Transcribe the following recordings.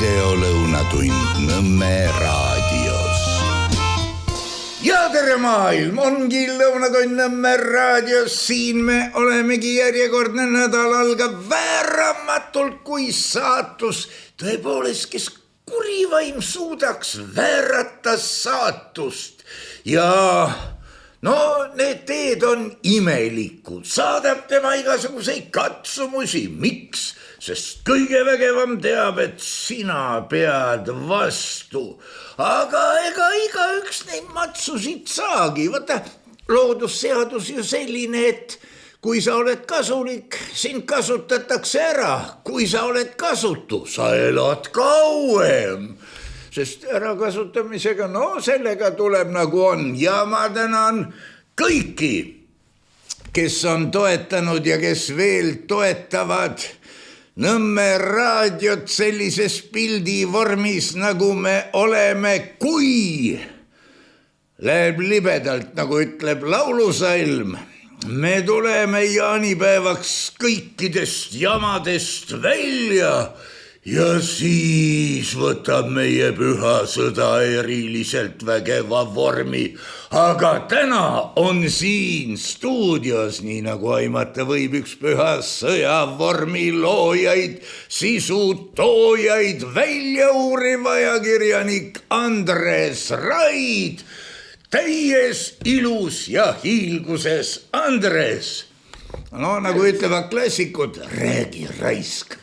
videolõunatund Nõmme raadios. Ja tere maailm, ongi lõunatund Nõmme raadios, siin me olemegi järjekordne nädal algab vääramatult kui saatus. Tõepoolest, kes kurivaim suudaks väärata saatust ja no need teed on imelikud, saadab tema igasuguseid katsumusi, miks? Sest kõige vägevam teab, et sina pead vastu. Aga ega igaüks neid matsusid saagi. Võta, loodusseadus ju selline, et kui sa oled kasulik, sind kasutatakse ära. Kui sa oled kasutu, sa elad kauem. Sest ärakasutamisega, no sellega tuleb nagu on. Ja ma tänan kõiki, kes on toetanud ja kes veel toetavad Nõmme raadiot sellises pildivormis, nagu me oleme, kui läheb libedalt, nagu ütleb laulusalm. Me tuleme jaanipäevaks kõikidest jamadest välja ja siis võtab meie püha sõda eriliselt vägeva vormi. Aga täna on siin stuudios, nii nagu aimata võib, üks püha sõjavormi loojaid, sisu toojaid, väljauuriv ajakirjanik Andres Raid. Täies ilus ja hiilguses Andres. No nagu ütlevad klassikud, räägi raisk.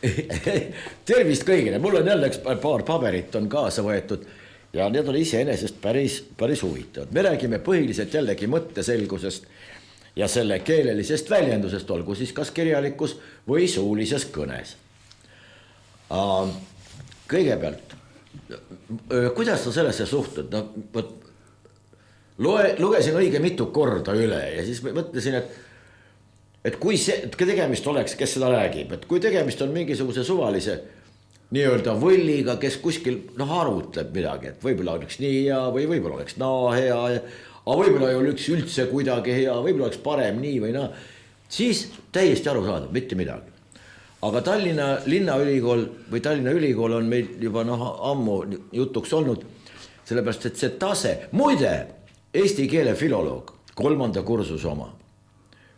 Tervist kõigile, mul on jälle paar paberit on kaasa võetud ja need on iseenesest päris huvitavad. Me räägime põhiliselt jällegi mõtteselgusest ja selle keelelisest väljendusest, olgu siis kas kirjalikus või suulises kõnes. Kõigepealt, kuidas sa sellesse suhtud? No, lugesin õige mitu korda üle ja siis mõtlesin, et kui tegemist oleks, kes seda räägib, et kui tegemist on mingisuguse suvalise nii-öelda võlliga, kes kuskil arutleb midagi, et võib-olla oleks nii hea või võib-olla oleks naa hea, aga võib-olla ei oleks üldse kuidagi hea, võib-olla oleks parem nii või naa, siis täiesti aru saada, mitte midagi. Aga Tallinna linnaülikool või Tallinna ülikool on meil juba ammu jutuks olnud, sellepärast et see tase, muide, eesti keele filoloog, 3. kursuse oma,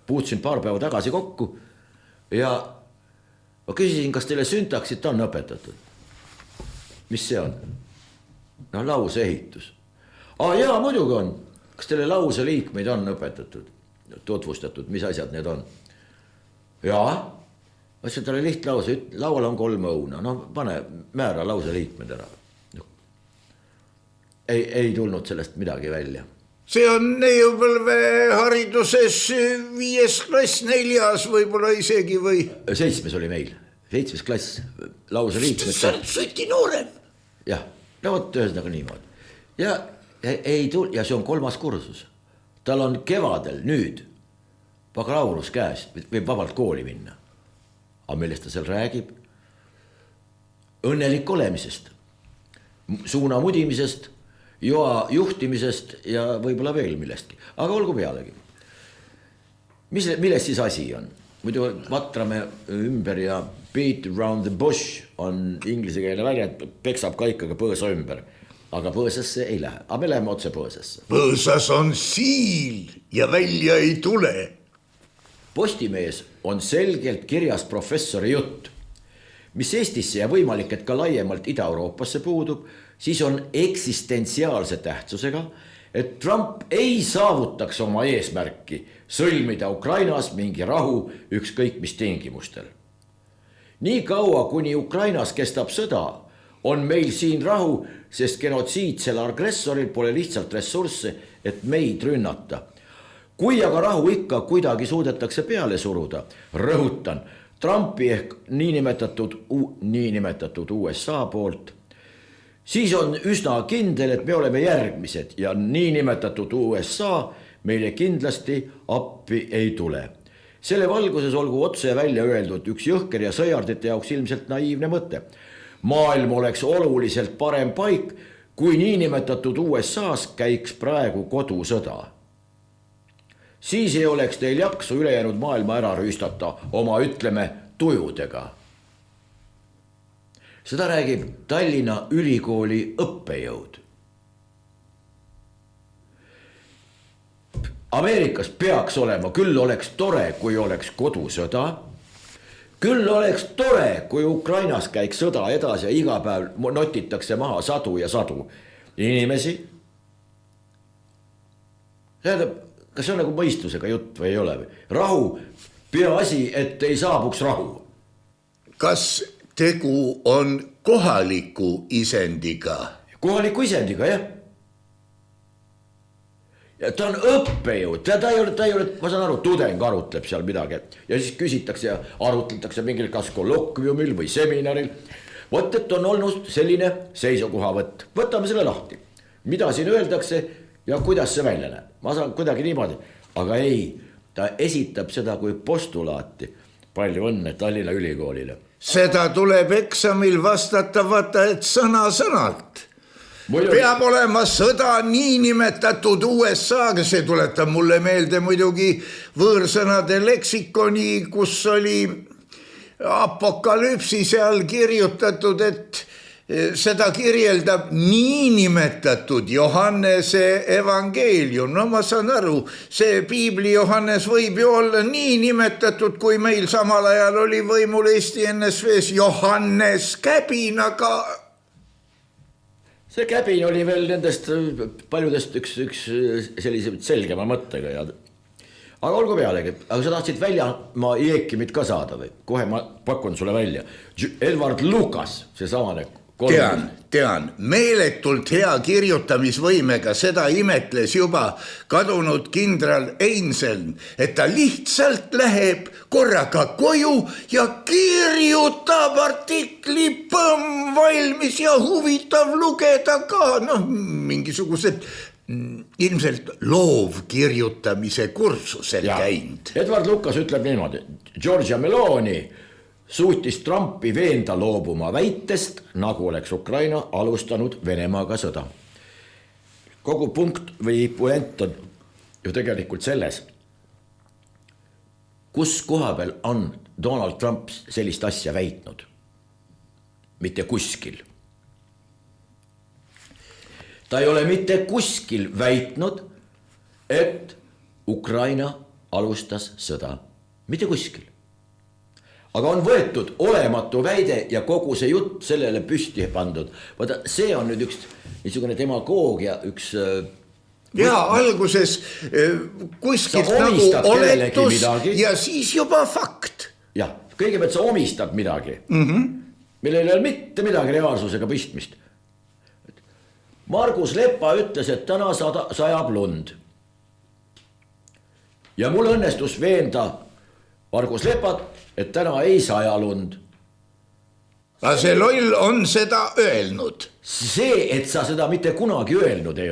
puutsin paar päeva tagasi kokku ja ma küsisin, kas teile süntaksit on õpetatud? Mis see on? No lause ehitus. Jaa, muidugi on. Kas teile lause liikmeid on õpetatud? Tutvustatud, mis asjad need on? Jaa. Mõtlesin, talle lihtlause, laual on 3 õuna. No pane, määra lause liikmed ära. Ei tulnud sellest midagi välja. See on neiupõlve hariduses 5. klass, 4. võib-olla isegi või? 7. oli meil, 7. klass, lause liikmed. See on sõti noorem. Jah, no võt ühesõnaga niimoodi. Ja see on 3. kursus. Tal on kevadel nüüd bakalaurus käes, võib vabalt kooli minna. Aga millest ta seal räägib? Õnnelik olemisest, suuna mudimisest, joa juhtimisest ja võib-olla veel millestki. Aga olgu pealegi. Millest siis asi on? Muidu vatrame ümber ja beat around the bush on inglise keele väljend, peksab ka ikkagi põõsa ümber. Aga põõsasse ei lähe. Aga me läheme otse põõsasse. Põõsas on siil ja välja ei tule. Postimees on selgelt kirjas professori jutt, mis Eestisse ja võimalik, et ka laiemalt Ida-Euroopasse puudub, siis on eksistentsiaalse tähtsusega, et Trump ei saavutaks oma eesmärki sõlmida Ukrainas mingi rahu ükskõik mis tingimustel. Nii kaua, kuni Ukrainas kestab sõda, on meil siin rahu, sest genotsiidsel agressoril pole lihtsalt ressursse, et meid rünnata. Kui aga rahu ikka kuidagi suudetakse peale suruda, rõhutan, Trumpi ehk niinimetatud USA poolt, siis on üsna kindel, et me oleme järgmised ja niinimetatud USA meile kindlasti appi ei tule. Selle valguses olgu otse välja öeldud üks jõhker ja sõjardite jaoks ilmselt naiivne mõte. Maailm oleks oluliselt parem paik, kui niinimetatud USAs käiks praegu kodusõda. Siis ei oleks teil jaksu ülejäänud maailma ära rüüstata oma, ütleme, tujudega. Seda räägib Tallinna Ülikooli õppejõud. Ameerikas peaks olema, küll oleks tore, kui oleks kodusõda. Küll oleks tore, kui Ukrainas käiks sõda edasi ja iga päev notitakse maha sadu ja sadu inimesi. Tähendab, kas see on nagu mõistusega jutt või ei ole? Rahu, peaasi, et ei saabuks rahu. Kas tegu on kohaliku isendiga? Kohaliku isendiga, jah. Ja ta on õppejõud, ta ei ole, ma saan aru, tudeng arutleb seal midagi. Ja siis küsitakse ja arutletakse mingil kas kolokviumil või seminaril. Võt, et on olnud selline seisukohavõtt. Võtame selle lahti. Mida siin öeldakse ja kuidas see välja näeb? Ma saan kuidagi niimoodi, aga ei, ta esitab seda kui postulaati. Palju õnne Tallinna Ülikoolile. Seda tuleb eksamil vastata, vaata, et sõna-sõnalt. Peab olema sõda niinimetatud USA-ga, see tuletab mulle meelde muidugi võõrsõnade leksikoni, kus oli apokalüpsi seal kirjutatud, et seda kirjeldab niinimetatud Johannese evangeelium. No ma saan aru, see piibli Johannes võib ju olla niinimetatud, kui meil samal ajal oli võimul Eesti NSV-s Johannes Käbin, aga see Käbin oli veel nendest paljudest üks sellise selgema mõttega. Aga olgu pealegi, aga sa tahtsid välja ma Jeekimit ka saada või? Kohe ma pakun sulle välja. Edward Lucas, see samane. Tean, meeletult hea kirjutamisvõimega, seda imetles juba kadunud kindral Einseln, et ta lihtsalt läheb korraga koju ja kirjutab artikli põmm valmis ja huvitav lugeda ka, mingisugused ilmselt loovkirjutamise kursusel käinud. Edward Lucas ütleb niimoodi, Giorgia Meloni suutis Trumpi veenda loobuma väitest, nagu oleks Ukraina alustanud Venemaaga sõda. Kogu punkt või puent on ju tegelikult selles, kus koha peal on Donald Trump sellist asja väitnud. Mitte kuskil. Ta ei ole mitte kuskil väitnud, et Ukraina alustas sõda. Mitte kuskil. Aga on võetud olematu väide ja kogu see jutt sellele püsti pandud. Vaata, see on nüüd üks niisugune demagoogia, üks... Ja alguses kuskilt nagu oletus ja siis juba fakt. Jah, kõigepealt sa omistad midagi, millel ei ole mitte midagi reaalsusega pistmist. Margus Lepa ütles, et täna sajab lund. Ja mul õnnestus veenda Margus Lepat, et täna ei saja lund. Aga see loll on seda öelnud. See, et sa seda mitte kunagi öelnud ei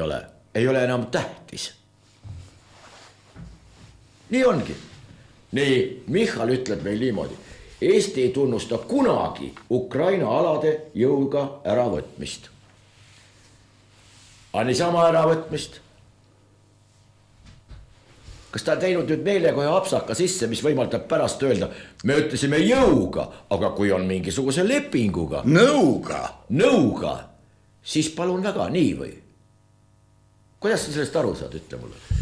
ole enam tähtis. Nii ongi. Nii, Michal ütleb meil niimoodi. Eesti ei tunnusta kunagi Ukraina alade jõuga äravõtmist. Aga niisama äravõtmist. Kas ta on teinud nüüd meelega ühe apsaka sisse, mis võimaldab pärast öelda, me ütlesime jõuga, aga kui on mingisuguse lepinguga. Nõuga, siis palun väga, nii või? Kuidas sa sellest aru saad, ütle mulle?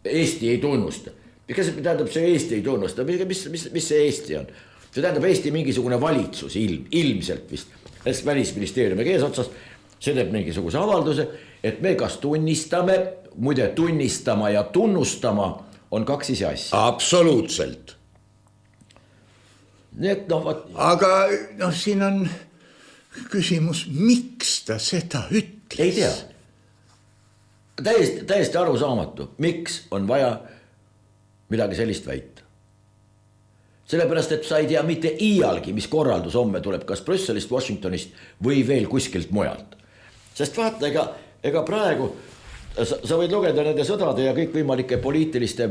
Eesti ei tunnusta. Kas tähendab see Eesti ei tunnusta? Mis see Eesti on? See tähendab Eesti mingisugune valitsus, ilmselt vist. Välisministeeriumi eesotsas, see teeb mingisuguse avalduse, et me kas tunnistame, muide tunnistama ja tunnustama on kaks ise asja. Absoluutselt. Aga siin on küsimus, miks ta seda ütles? Ei tea. Täiesti arusaamatu, miks on vaja midagi sellist väita. Sellepärast, et sa ei tea mitte iialgi, mis korraldus homme tuleb, kas Brüsselist, Washingtonist või veel kuskilt mujalt. Sest vaata, ega praegu sa võid lugeda nende sõdade ja kõik võimalike poliitiliste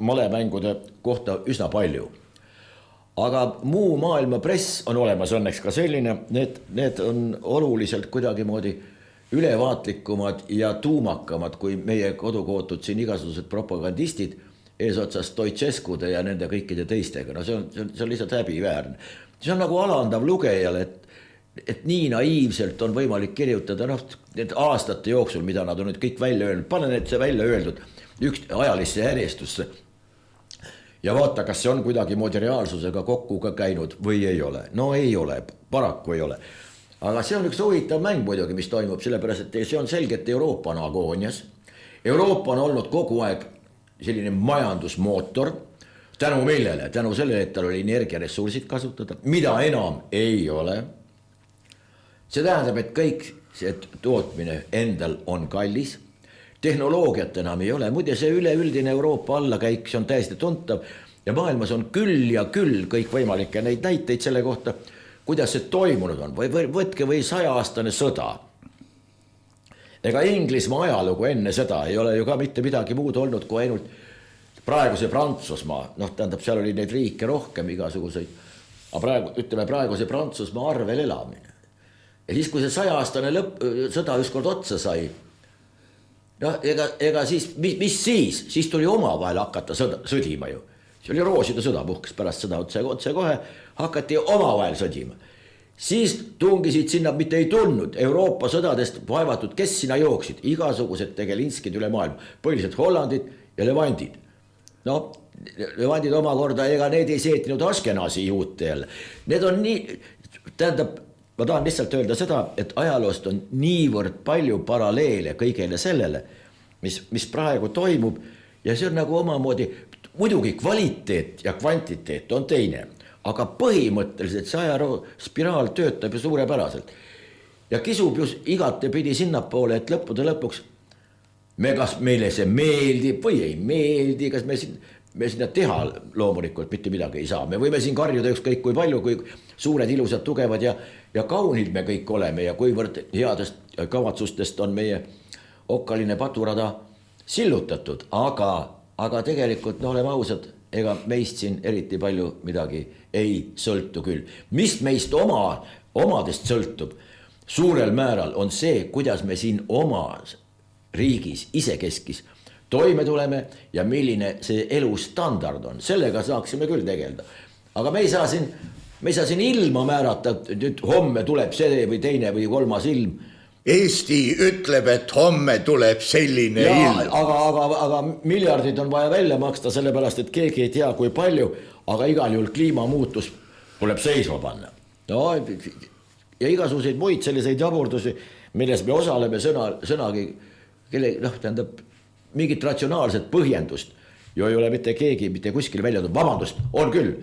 malemängude kohta üsna palju. Aga muu maailma press on olemas õnneks ka selline, need on oluliselt kuidagi moodi ülevaatlikumad ja tuumakamad kui meie kodukootud siin igasugused propagandistid, eesotsas Stoicescude ja nende kõikide teistega, no see on lihtsalt häbiväärne. See on nagu alandav lugejale, et nii naiivselt on võimalik kirjutada, noh, need aastate jooksul, mida nad on nüüd kõik välja öelnud, pane need see välja öeldud üks ajalisse järjestusse ja vaata, kas see on kuidagimoodi reaalsusega kokku ka käinud või ei ole. No ei ole, paraku ei ole. Aga see on üks huvitav mäng muidugi, mis toimub, sellepärast, et see on selgelt Euroopa on agoonias. Euroopa on olnud kogu aeg selline majandusmootor, tänu millele, tänu sellele, et tal oli energiaressursid kasutada, mida enam ei ole. See tähendab, et kõik see tootmine endal on kallis, tehnoloogiat enam ei ole, muide see üleüldine Euroopa allakäik, see on täiesti tuntav ja maailmas on küll ja küll kõik võimalikke neid näiteid selle kohta, kuidas see toimunud on, või võtke või 100-aastane sõda. Ega Inglismaa ajalugu enne seda ei ole ju ka mitte midagi muud olnud, kui ainult praeguse Prantsusmaa, noh tähendab, seal oli neid riike rohkem igasuguseid, aga praeguse Prantsusmaa arvel elamine. Ja siis, kui see 100-aastane sõda ükskord otsa sai, no ega siis, mis siis? Siis tuli omavahel hakata sõdima ju. See oli rooside sõda puhkes pärast sõda otse kohe, hakati omavahel sõdima. Siis tungisid sinna, mitte ei tulnud Euroopa sõdadest vaevatud, kes sinna jooksid, igasugused tegelinskid üle maailma, põhiliselt Hollandid ja Levandid. No, Levandid omakorda, ega need ei seetinud Askenasi juute jälle. Need on nii, tähendab, ma tahan lihtsalt öelda seda, et ajaloost on niivõrd palju paralleele kõigele sellele, mis praegu toimub ja see on nagu omamoodi, muidugi kvaliteet ja kvantiteet on teine, aga põhimõtteliselt see ajaroo spiraal töötab ju suurepäraselt ja kisub just igatepidi sinnapoole, et lõppude lõpuks kas meile see meeldib või ei meeldi, kas me sinna teha loomulikult mitte midagi ei saa. Me võime siin karjuda ükskõik kui palju, kui suured, ilusad, tugevad ja kaunid me kõik oleme ja kuivõrd headest kavatsustest on meie okkaline paturada sillutatud, aga tegelikult, no oleme ausad, ega meist siin eriti palju midagi ei sõltu küll. Mis meist omadest sõltub suurel määral on see, kuidas me siin oma riigis isekeskis toime tuleme ja milline see elustandard on. Sellega saaksime küll tegeleda. Aga me ei saa siin ilma määrata, nüüd homme tuleb see või teine või kolmas ilm. Eesti ütleb, et homme tuleb selline ilm. Aga miljardid on vaja välja maksta, sellepärast, et keegi ei tea, kui palju, aga igal juhul kliimamuutus tuleb seisma panna. No, ja igasuguseid muid selliseid jaburdusi, milles me osaleme sõnagi, tähendab, mingit ratsionaalset põhjendust ju ei ole mitte keegi, mitte kuskil välja tulnud. Vabandust, on küll.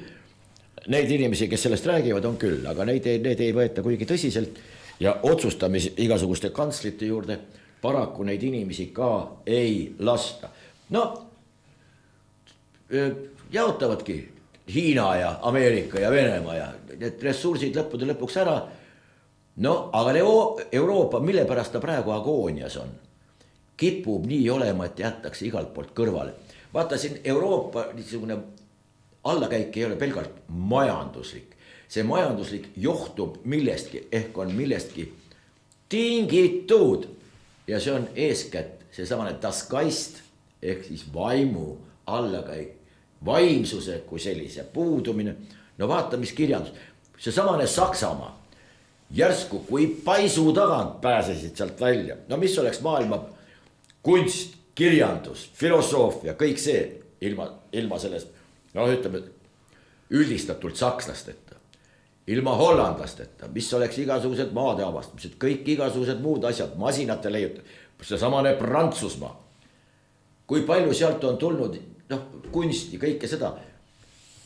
Neid inimesi, kes sellest räägivad, on küll, aga neid ei võeta kuigi tõsiselt ja otsustamis igasuguste kantslite juurde paraku neid inimesi ka ei lasta. No, jaotavadki Hiina ja Ameerika ja Venemaa ja need ressursid lõppude lõpuks ära. No, aga Euroopa, mille pärast ta praegu agoonias on? Kipub nii olema, et jätakse igalt poolt kõrvale. Vaata siin Euroopa niisugune allakäik ei ole pelgalt majanduslik. See majanduslik johtub millestki, ehk on millestki tingitud. Ja see on eeskätt seesamane das Geist, ehk siis vaimu allakäik, vaimsuse kui sellise puudumine. No vaata, mis kirjandus. Seesamane Saksamaa, järsku kui paisu tagant pääsesid sealt välja. No mis oleks maailma kunst, kirjandus, filosoofia, kõik see ilma sellest, no ütleme, üldistatult sakslasteta, ilma hollandlasteta, mis oleks igasugused maade avastamised, kõik igasugused muud asjad, masinate leiutud, seesamane Prantsusmaa. Kui palju sealt on tulnud kunsti, kõike seda,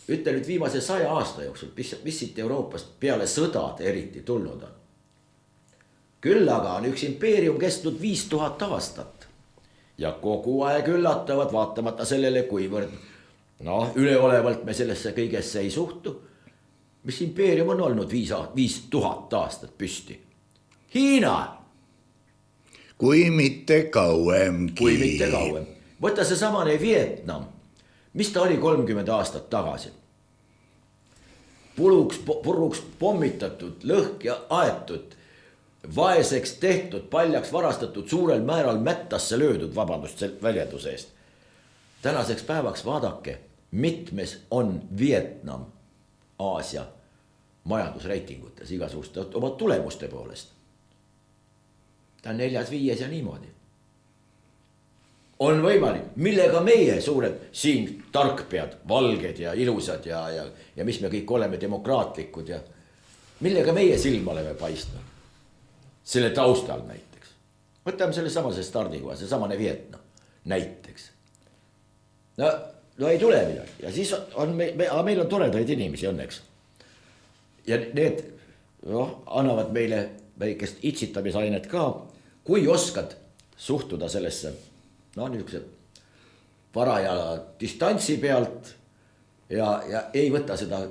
ütle nüüd viimase 100 aasta jooksul, mis siit Euroopast peale sõdad eriti tulnud on. Küll aga on üks impeerium kestnud 5000 aastat. Ja kogu aeg üllatavad, vaatamata sellele, kuivõrd üleolevalt me sellesse kõigesse ei suhtu. Mis impeerium on olnud 5000 aastat püsti? Hiina! Kui mitte kauemgi. Võta see samane Vietnam. Mis ta oli 30 aastat tagasi? Puruks pommitatud, lõhk ja aetud, vaeseks tehtud, paljaks varastatud, suurel määral mättasse löödud, vabandust väljenduse eest. tänaseks päevaks vaadake, mitmes on Vietnam Aasia majandusreitingutes igasuguste oma tulemuste poolest. Ta on 4-5 ja niimoodi. On võimalik, millega meie suured siin tarkpead, valged ja ilusad ja mis me kõik oleme demokraatlikud ja millega meie silma oleme paistnud. Selle taustal näiteks. Võtame selle samase stardikoha, see samane Vietnam näiteks. No ei tule midagi ja siis on meil on toredaid inimesi õnneks. Ja need annavad meile väikest itsitamisainet ka, kui oskad suhtuda sellesse niisuguse paraja distantsi pealt ja ei võta seda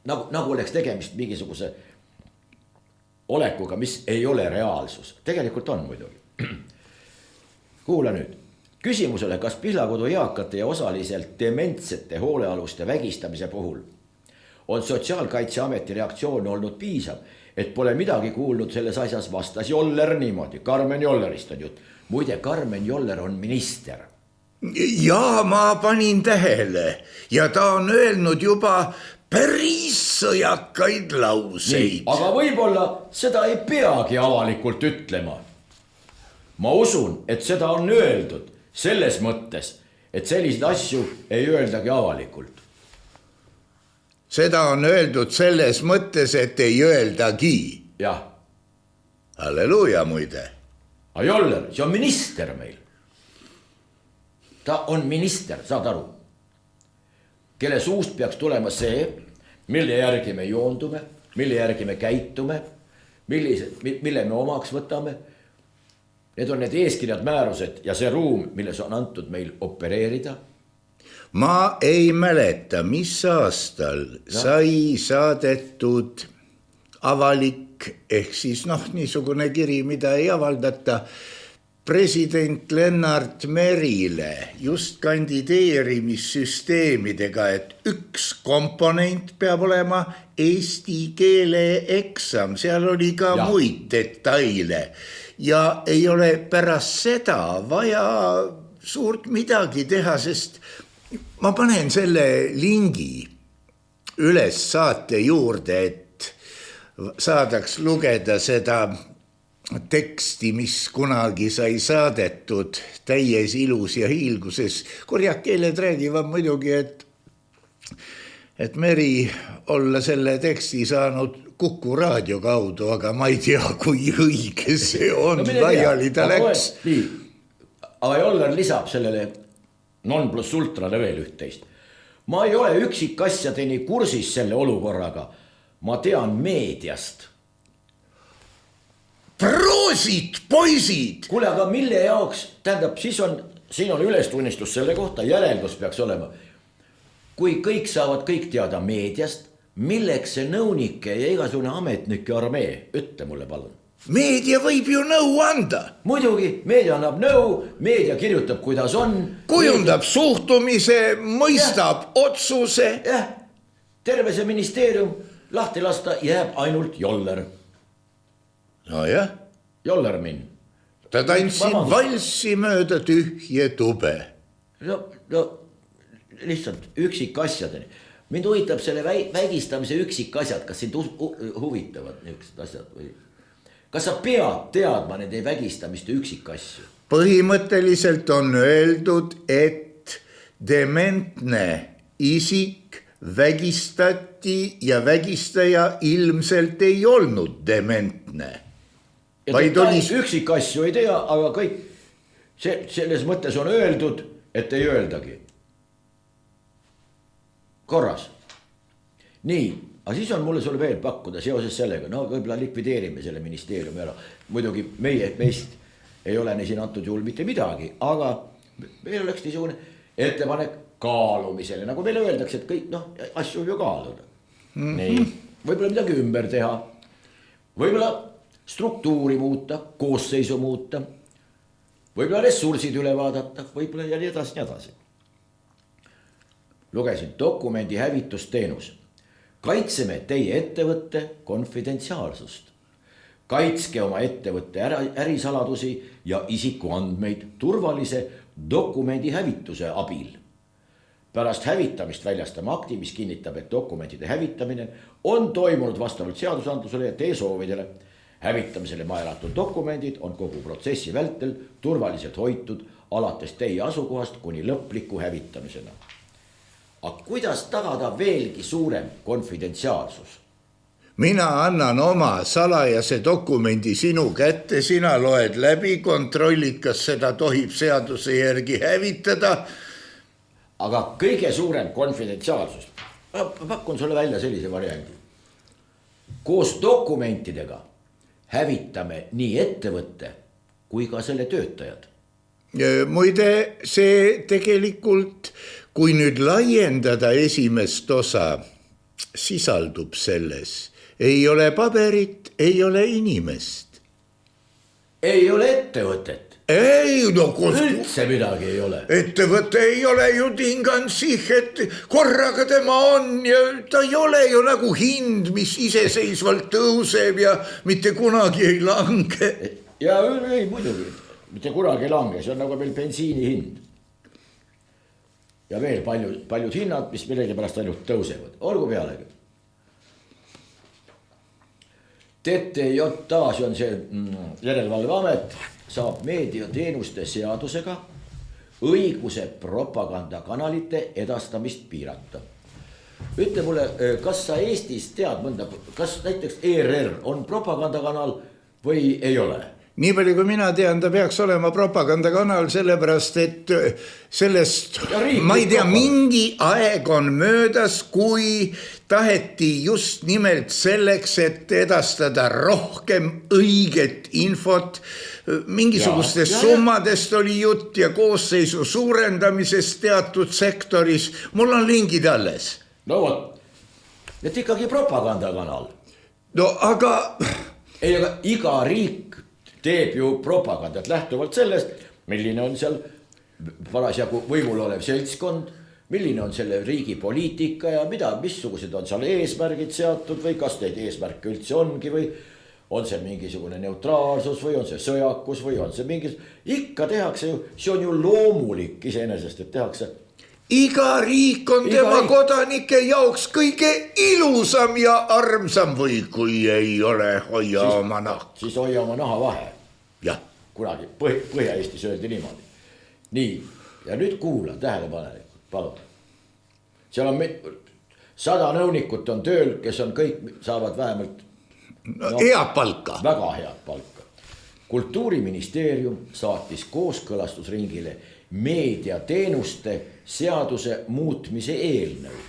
nagu oleks tegemist mingisuguse olekuga, mis ei ole reaalsus. Tegelikult on muidugi. Kuula nüüd. Küsimusele, kas Pihlakodu eakate ja osaliselt dementsete hoolealuste vägistamise puhul on Sotsiaalkaitseameti reaktsioon olnud piisav, et pole midagi kuulnud selles asjas, vastas Joller niimoodi. Karmen Jollerist on jutt. Muide, Karmen Joller on minister. Ja ma panin tähele ja ta on öelnud juba päris sõjakaid lauseid. Aga võib-olla seda ei peagi avalikult ütlema. Ma usun, et seda on öeldud selles mõttes, et selliseid asju ei öeldagi avalikult. Seda on öeldud selles mõttes, et ei öeldagi. Jah. Halleluuja muide. Aga Joller, see on minister meil. Ta on minister, saad aru. Kelle suust peaks tulema see, mille järgi me joondume, mille järgi me käitume, mille me omaks võtame. Need on need eeskirjad, määrused ja see ruum, milles on antud meil opereerida. Ma ei mäleta, mis aastal sai saadetud avalik, ehk siis niisugune kiri, mida ei avaldata, president Lennart Merile just kandideerimissüsteemidega, et üks komponent peab olema eesti keele eksam, seal oli ka muid detaile ja ei ole pärast seda vaja suurt midagi teha, sest ma panen selle lingi üles saate juurde, et saadaks lugeda seda teksti, mis kunagi sai saadetud täies ilus ja hiilguses. Korjad keeled räägivad muidugi, et Meri olla selle teksti saanud Kuku raadio kaudu, aga ma ei tea, kui õige see on. Laiali ta läks. Nii, aga Joller lisab sellele non plus ultrale veel üht-teist. Ma ei ole üksikasjadeni kursis selle olukorraga. Ma tean meediast. Proosid, poisid! Kuule, aga mille jaoks, tähendab, siin on ülestunnistus selle kohta, järeldus peaks olema. Kui kõik saavad kõik teada meediast, milleks see nõunike ja igasugune ametnike armee? Ütle mulle palun. Meedia võib ju nõu anda. Muidugi, meedia annab nõu, meedia kirjutab, kuidas on. Kujundab suhtumise, mõistab otsuse. Jah, terve see ministeerium lahti lasta jääb ainult Joller. No jah. Joller min. Ta tantsin valssi mööda tühje tube. No lihtsalt üksikasjadeni. Mind huvitab selle vägistamise üksikasjad, kas sind huvitavad niisugused asjad või? Kas sa pead teadma nende vägistamiste üksikasju? Põhimõtteliselt on öeldud, et dementne isik vägistati ja vägistaja ilmselt ei olnud dementne. Üksikasju ei tea, aga kõik selles mõttes on öeldud, et ei öeldagi. Korras. Nii, aga siis on mulle sulle veel pakkuda seoses sellega, võib-olla likvideerime selle ministeeriumi ära. Muidugi meist ei ole siin antud juhul mitte midagi, aga meil oleks niisugune ettepanek kaalumisele, nagu meile öeldakse, et kõik asju ju kaaluda. Nii, võib-olla midagi ümber teha, võib-olla struktuuri muuta, koosseisu muuta, võib-olla ressursid üle vaadata, võib-olla ja nii edasi. Lugesin dokumendi hävitusteenus. Kaitseme teie ettevõtte konfidentsiaalsust. Kaitske oma ettevõtte ärisaladusi ja isikuandmeid turvalise dokumendi hävituse abil. Pärast hävitamist väljastame akti, mis kinnitab, et dokumentide hävitamine on toimunud vastavalt seadusandlusele ja teie soovidele. Hävitamisele määratud dokumendid on kogu protsessi vältel turvaliselt hoitud alates teie asukohast kuni lõpliku hävitamisena. Aga kuidas tagada veelgi suurem konfidentsiaalsus? Mina annan oma salajase dokumendi sinu kätte, sina loed läbi, kontrollid, kas seda tohib seaduse järgi hävitada. Aga kõige suurem konfidentsiaalsus, ma pakun sulle välja sellise variandi. Koos dokumentidega hävitame nii ettevõtte kui ka selle töötajad. Muide, see tegelikult, kui nüüd laiendada esimest osa, sisaldub selles. Ei ole paberit, ei ole inimest. Ei ole ettevõtet. Ei, no üldse midagi ei ole. Ettevõte ei ole ju tingansih, et korraga tema on ja ta ei ole ju nagu hind, mis iseseisvalt tõuseb ja mitte kunagi ei lange. Ja ei muidugi, mitte kunagi ei lange, see on nagu meil bensiini hind. Ja veel paljud hinnad, mis millegipärast ainult tõusevad, olgu pealegi. TTJA, see on see järelevalveamet, saab meediateenuste seadusega õiguse propagandakanalite edastamist piirata. Ütle mulle, kas sa Eestis tead mõnda, kas näiteks ERR on propagandakanal või ei ole? Nii palju kui mina tean, ta peaks olema propagandakanal, sellepärast et sellest, ma ei tea, mingi aeg on möödas, kui taheti just nimelt selleks, et edastada rohkem õiget infot. Mingisugustest summadest oli jutt ja koosseisu suurendamisest teatud sektoris. Mul on lingid alles. No vot, et ikkagi propagandakanal. No aga... Ei, aga iga riik teeb ju propagandat lähtuvalt sellest, milline on seal parasjagu võimul olev seltskond, milline on selle riigi poliitika ja missugused on seal eesmärgid seatud või kas neid eesmärke üldse ongi või on see mingisugune neutraalsus või on see sõjakus või on see mingis... Ikka tehakse ju, see on ju loomulik iseenesest, et tehakse... Iga riik on tema kodanike jaoks kõige ilusam ja armsam või kui ei ole, hoia oma naha. Siis hoia oma naha vahe. Jah. Kunagi Põhja-Eestis öeldi niimoodi. Nii, ja nüüd kuula tähelepanelikult, palun. Seal on 100 nõunikut on tööl, kes on kõik, saavad vähemalt head palka. Väga head palka. Kultuuriministeerium saatis kooskõlastusringile meediateenuste seaduse muutmise eelnõu,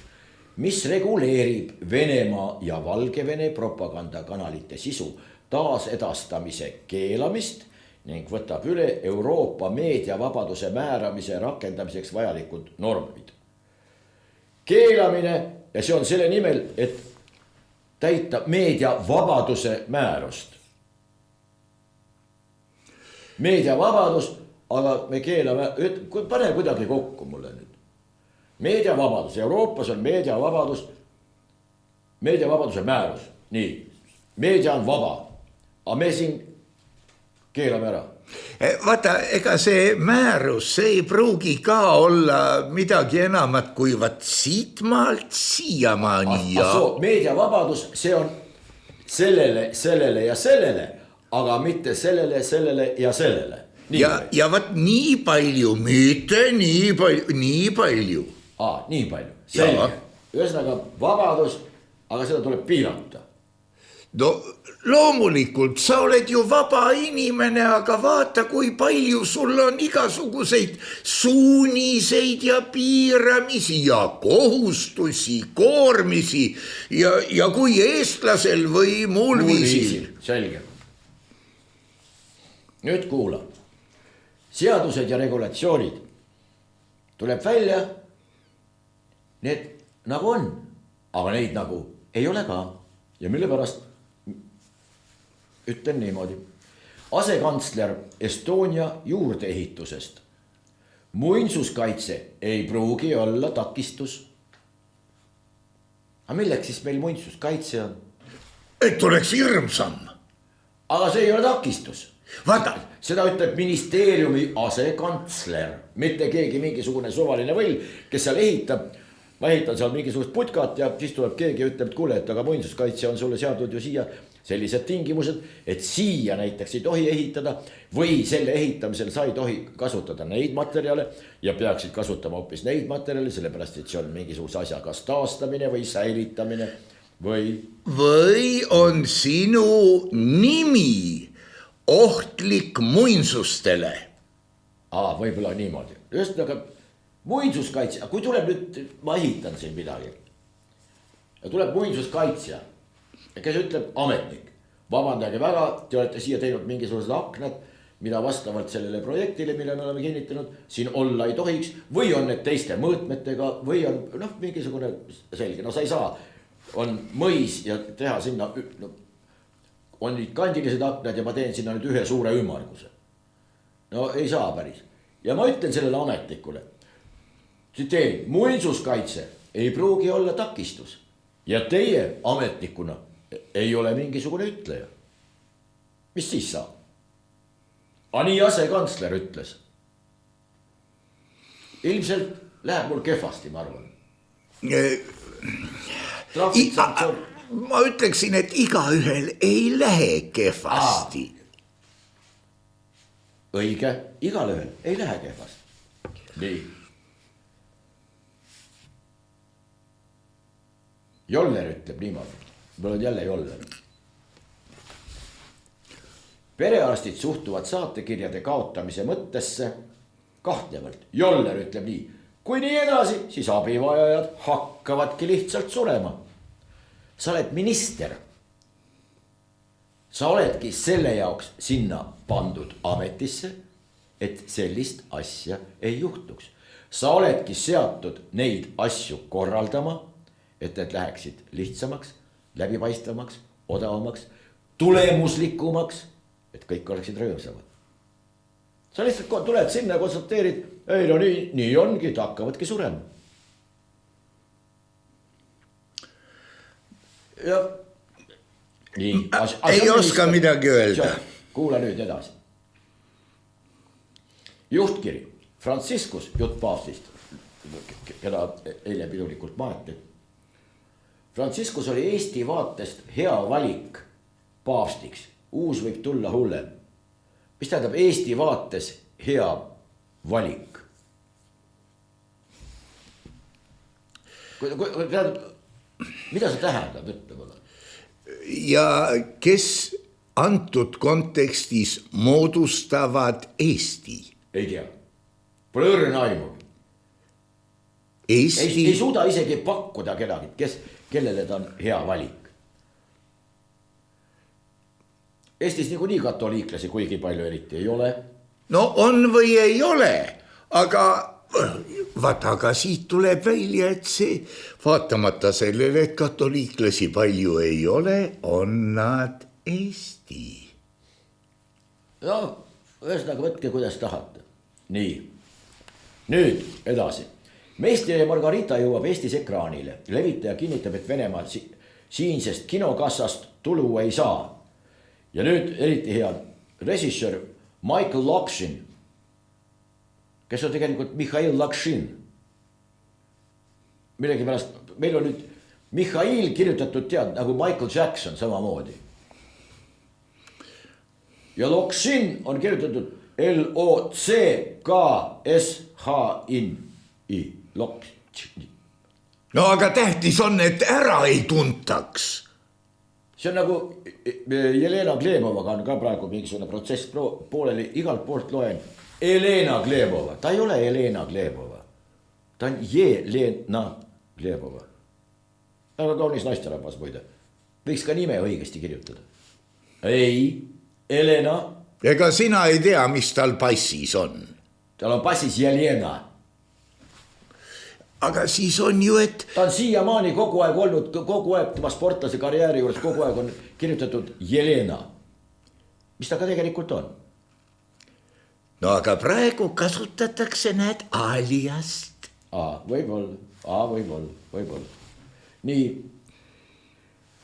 mis reguleerib Venemaa ja Valgevene propagandakanalite sisu taasedastamise keelamist ning võtab üle Euroopa meediavabaduse määramise rakendamiseks vajalikud normid. Keelamine, ja see on selle nimel, et täita meediavabaduse määrust. Meediavabadus, aga me keelame, pane kuidagi kokku mulle nüüd. Meediavabadus, Euroopas on meediavabaduse määrus. Nii, meedia on vaba, aga me siin keelame ära. Vaata, ega see määrus, see ei pruugi ka olla midagi enamat kui siitmaalt siiamaani. Meediavabadus, see on sellele ja sellele, aga mitte sellele ja sellele. Ja vaat nii palju, mitte nii palju. Nii palju, selge. Ühesõnaga vabadus, aga seda tuleb piirata. No loomulikult, sa oled ju vaba inimene, aga vaata, kui palju sul on igasuguseid suuniseid ja piiramisi ja kohustusi, koormisi ja kui eestlasel või muul viisil. Selge. Nüüd kuula. Seadused ja regulatsioonid tuleb välja, need nagu on, aga neid nagu ei ole ka. Ja mille pärast ütlen niimoodi. Asekantsler Estonia juurdeehitusest. Muinsuskaitse ei pruugi olla takistus. Aga milleks siis meil muinsuskaitse on? Et oleks hirmsam. Aga see ei ole takistus. vaata , seda ütleb ministeeriumi asekantsler, mitte keegi mingisugune suvaline võll, kes seal ehitab. Ma ehitan seal mingisugust putkat ja siis tuleb keegi ja ütleb, et kuule, et aga muinsuskaitse on sulle seadnud ju siia sellised tingimused, et siia näiteks ei tohi ehitada või selle ehitamisel sa ei tohi kasutada neid materjale ja peaksid kasutama hoopis neid materjale, sellepärast et see on mingisuguse asja kas taastamine või säilitamine või on sinu nimi ohtlik muinsustele. Võib-olla niimoodi. Ühesõnaga muinsuskaitse, kui tuleb nüüd, ma ehitan siin midagi ja tuleb muinsuskaitsja, kes ütleb ametnik, vabandage väga, te olete siia teinud mingisugused aknad, mida vastavalt sellele projektile, mille me oleme kinnitanud, siin olla ei tohiks või on need teiste mõõtmetega või on mingisugune selge, sa ei saa, on mõis ja teha sinna, on nüüd kandilised aknad ja ma teen sinna nüüd ühe suure ümmarguse. No ei saa päris. Ja ma ütlen sellele ametnikule, tsiteerin, muinsuskaitse ei pruugi olla takistus ja teie ametnikuna ei ole mingisugune ütleja. Mis siis saab? Nii asekantsler ütles. Ilmselt läheb mul kehvasti, ma arvan. Ma ütleksin, et igaühel ei lähe kehvasti. Õige, igalühel ei lähe kehvasti. Nii. Joller ütleb niimoodi. Mul on jälle Joller. Perearstid suhtuvad saatekirjade kaotamise mõttesse kahtlevalt. Joller ütleb nii. Kui nii edasi, siis abivajajad hakkavadki lihtsalt surema. Sa oled minister. Sa oledki selle jaoks sinna pandud ametisse, et sellist asja ei juhtuks. Sa oledki seatud neid asju korraldama, et need läheksid lihtsamaks, läbipaistvamaks, odavamaks, tulemuslikumaks, et kõik oleksid rõõmsamad. Sa lihtsalt tuled sinna ja konsulteerid, ei no nii ongi, et hakkavadki surema. Ja nii, ei oska midagi öelda. Kuula nüüd edasi. Juhtkiri Franciscus, jutt paavstist, keda eile pidulikult maeti. Franciscus oli Eesti vaatest hea valik paavstiks. Uus võib tulla hullem. Mis tähendab Eesti vaates hea valik? Mida see tähendab, ütle mulle? Ja kes antud kontekstis moodustavad Eesti? Ei tea. Pole õrna aimu. Eesti... Ei suuda isegi pakkuda kedagi, kellele ta on hea valik. Eestis nii katoliiklasi kuigi palju eriti ei ole. No on või ei ole, aga siit tuleb välja, et see vaatamata sellele, et katoliiklasi palju ei ole, on nad Eesti. No, ühesõnaga võtke, kuidas tahate. Nii, nüüd edasi. Meistri ja Margarita jõuab Eestis ekraanile. Levitaja kinnitab, et Venemaal siinsest kinokassast tulu ei saa. Ja nüüd eriti hea režissöör Michael Lakshin, kes on tegelikult Mihhail Lakshin. Millegi pärast, meil on nüüd Mihhail kirjutatud tead nagu Michael Jackson samamoodi. Ja Lakshin on kirjutatud L-O-C-K-S-H-I-N-I. Lakshin. No aga tähtis on, et ära ei tuntaks. See on nagu Jelena Glemovaga on ka praegu mingisugune protsess pooleli, igalt poolt loen. Elena Glemova, ta ei ole Elena Glemova. Ta on Jelena Glemova. Aga kaunis naisterahvas muide. Võiks ka nime õigesti kirjutada. Ei, Elena. Ega sina ei tea, mis tal passis on. Tal on passis Jelena. Aga siis on ju, et... Ta on siiamaani kogu aeg olnud, kogu aeg tema sportlase karjääri juures kogu aeg on kirjutatud Jelena. Mis ta ka tegelikult on? No aga praegu kasutatakse need aliast. Võib-olla. Nii.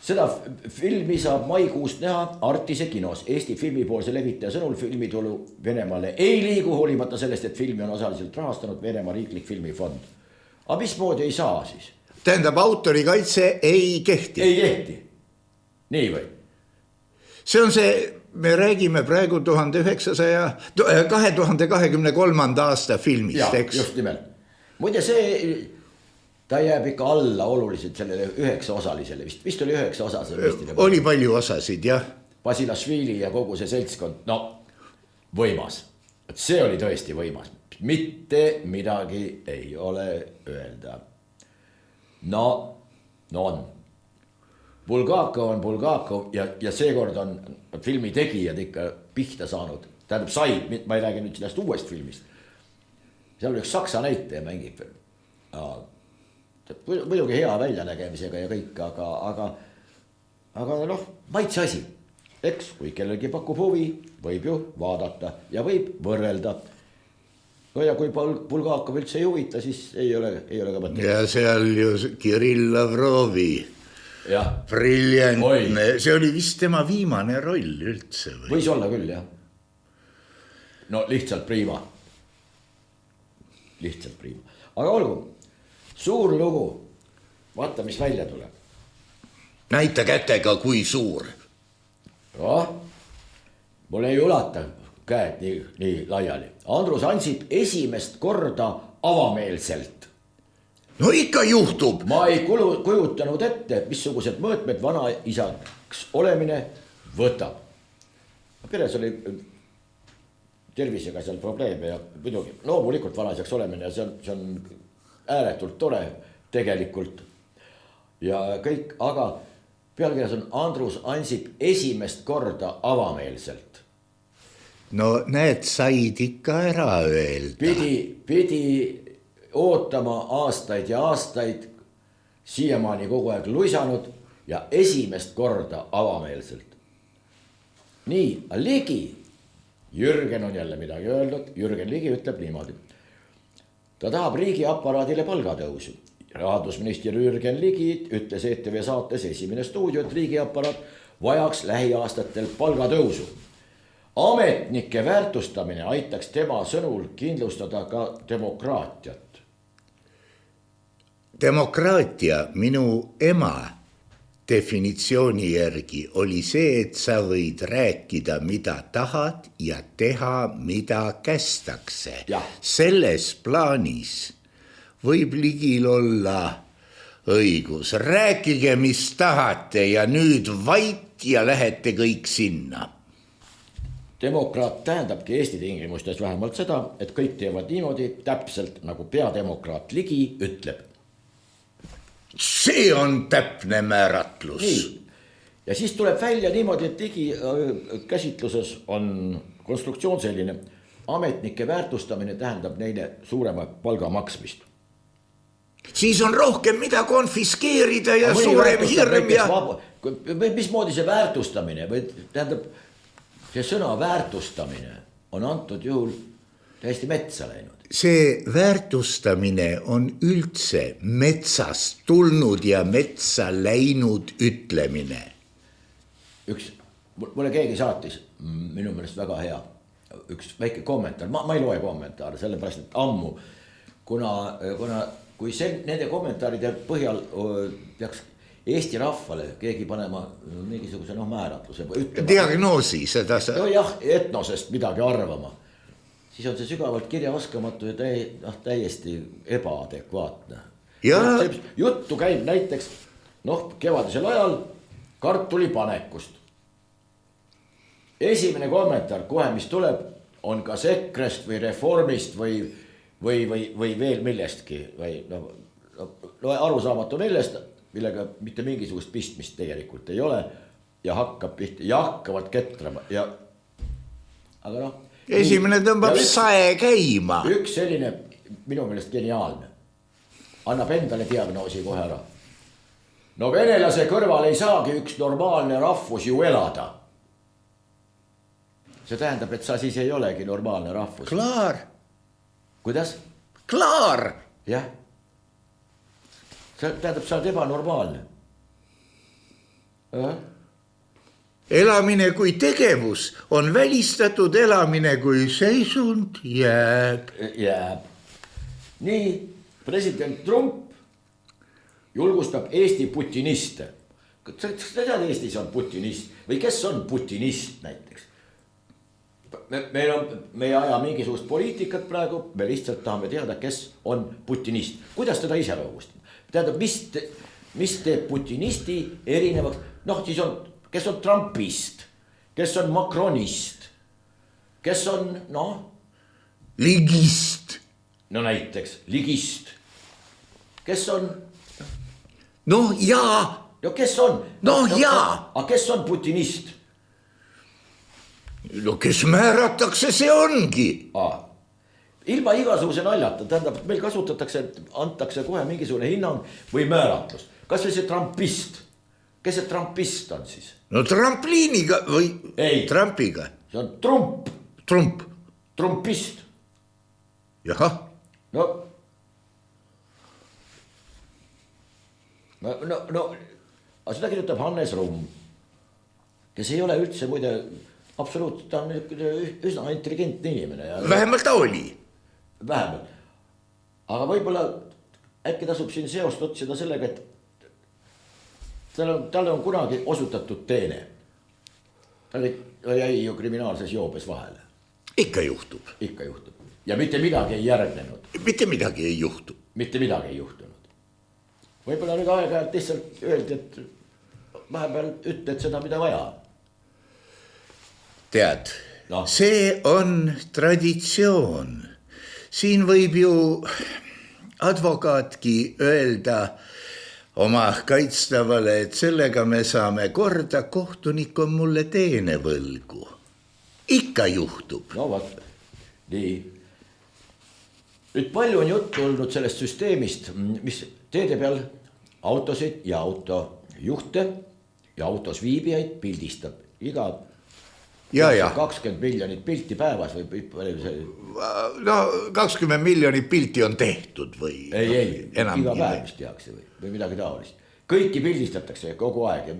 seda filmi saab maikuust näha Artise kinos. Eesti filmipoolse levitaja sõnul filmitulu Venemaale ei liigu, hoolimata sellest, et filmi on osaliselt rahastanud Venemaa riiklik filmifond. Aga mismoodi ei saa siis? Tähendab, autorikaitse ei kehti. Ei kehti. Nii või? See on see, me räägime praegu 2023. aasta filmist, ja, eks? Just nimelt. Muide see, ta jääb ikka alla oluliselt sellele 9 osalisele. Vist oli 9 osa. Oli palju osasid, jah. Basilashvili ja kogu see seltskond, no võimas. See oli tõesti võimas. Mitte midagi ei ole öelda. No on. Bulgakov on Bulgakov ja seekord on filmi tegijad ikka pihta saanud. Tähendab said, ma ei räägi nüüd sellest uuest filmist. Seal oli üks saksa näitaja mängib. Muidugi hea väljanägemisega ja kõik, aga noh, maitse asi. Eks, kui kellelgi pakub huvi, võib ju vaadata ja võib võrrelda. No ja kui Bulgakov üldse ei huvita, siis ei ole ka mõte. Ja seal ju Kirill Lavrovi. Ja. Briljantne, see oli vist tema viimane roll üldse või? Võis olla küll, jah. No lihtsalt priima. Aga olgu, suur lugu. Vaata, mis välja tuleb. Näita kätega, kui suur. Mul ei ulata käed nii laiali. Andrus Ansip esimest korda avameelselt. No ikka juhtub. Ma ei kujutanud ette, missugused mõõtmed vanaisaks olemine võtab. Peres oli tervisega seal probleeme ja muidugi loomulikult vanaisaks olemine ja see on ääretult tore tegelikult. Ja kõik, aga pealkirjas on Andrus Ansip esimest korda avameelselt. No näed, said ikka ära öelda. Pidi ootama aastaid ja aastaid, siiamaani kogu aeg luisanud ja esimest korda avameelselt. Nii, Ligi, Jürgen on jälle midagi öeldud, Jürgen Ligi ütleb niimoodi. Ta tahab riigiaparaadile palgatõusu. Rahandusminister Jürgen Ligi ütles ETV saates Esimene stuudio, et riigiaparaat vajaks lähiaastatel palgatõusu. Ametnike väärtustamine aitaks tema sõnul kindlustada ka demokraatiat. Demokraatia minu ema definitsiooni järgi oli see, et sa võid rääkida, mida tahad ja teha, mida kästakse. Selles plaanis võib Ligil olla õigus. Rääkige, mis tahate ja nüüd vait ja lähete kõik sinna. Demokraat tähendabki Eesti tingimustes vähemalt seda, et kõik teevad niimoodi täpselt nagu peademokraat Ligi ütleb. See on täpne määratlus. Nii. Ja siis tuleb välja niimoodi, et Ligi käsitluses on konstruktsioon selline. Ametnike väärtustamine tähendab neile suurema palga maksmist. Siis on rohkem mida konfiskeerida ja suurem hirm ja... Mismoodi see väärtustamine või tähendab, see sõna väärtustamine on antud juhul täiesti metsa läinud. See väärtustamine on üldse metsast tulnud ja metsa läinud ütlemine. Mulle keegi saatis, minu meelest väga hea, üks väike kommentaar, ma ei loe kommentaare, sellepärast, et ammu, kuna kui nende kommentaaride põhjal peaks Eesti rahvale keegi panema mingisuguse määratluse. Diagnoosi seda sa... No jah, etnosest midagi arvama. Siis on see sügavalt kirjaoskamatu ja täiesti ebaadekvaatne. Juttu käib näiteks kevadisel ajal kartulipanekust. Esimene kommentaar kohe, mis tuleb, on kas EKRE-st või Reformist või veel millestki. Arusaamatu millest, millega mitte mingisugust pistmist tegelikult ei ole ja hakkavad ketrama. Aga esimene tõmbab sae käima. Üks selline minu meelest geniaalne. Annab endale diagnoosi kohe ära. No venelase kõrval ei saagi üks normaalne rahvus ju elada. See tähendab, et sa siis ei olegi normaalne rahvus. Klaar. Kuidas? Klaar. Jah. See tähendab, sa oled ebanormaalne. elamine kui tegevus on välistatud, elamine kui seisund jääb. Jääb. Nii, president Trump julgustab Eesti putiniste. Kas sa tead, Eestis on putinist või kes on putinist näiteks? Meil on, me ei aja mingisugust poliitikat praegu, me lihtsalt tahame teada, kes on putinist. Kuidas teda iseloomustab? Tähendab, mis teeb putinisti erinevaks? Noh, siis on, kes on Trumpist, kes on Macronist, kes on, noh. Ligist. No näiteks, ligist. Kes on? Noh, jaa. No kes on? Noh, jaa. Aga kes on putinist? No kes määratakse, see ongi. Ilma igasuguse naljata, tähendab, meil kasutatakse, antakse kohe mingisugune hinnang või määratlus. Kas või see Trumpist? Kes see Trumpist on siis? No trampliiniga või ei. Trumpiga. See on Trump. Trump. Trumpist. Jahah. No, aga seda kirjutab Hannes Rumm, kes ei ole üldse muide absoluutselt, ta on üsna intelligentne inimene. Vähemalt ta oli. Vähemalt. Aga võib-olla äkki tasub siin seost otsida sellega, et talle on kunagi osutatud teene. Ta jäi ju kriminaalses joobes vahele. Ikka juhtub. Ikka juhtub. Ja mitte midagi ei järgnenud. Mitte midagi ei juhtu. Mitte midagi ei juhtunud. Võib-olla nüüd aeg-ajalt lihtsalt öeldi, et vahepeal ütled seda, mida vaja. Tead, see on traditsioon. Siin võib ju advokaatki öelda oma kaitstavale, et sellega me saame korda, kohtunik on mulle teene võlgu. Ikka juhtub. No vaat, nii. Nüüd palju on juttu olnud sellest süsteemist, mis teede peal autosid ja autojuhte ja autos viibijaid pildistab. Iga 20 miljonit pilti päevas või palju see? No 20 miljonit pilti on tehtud või? Ei, iga päev mis tehakse või midagi taolist. Kõiki pildistatakse kogu aeg.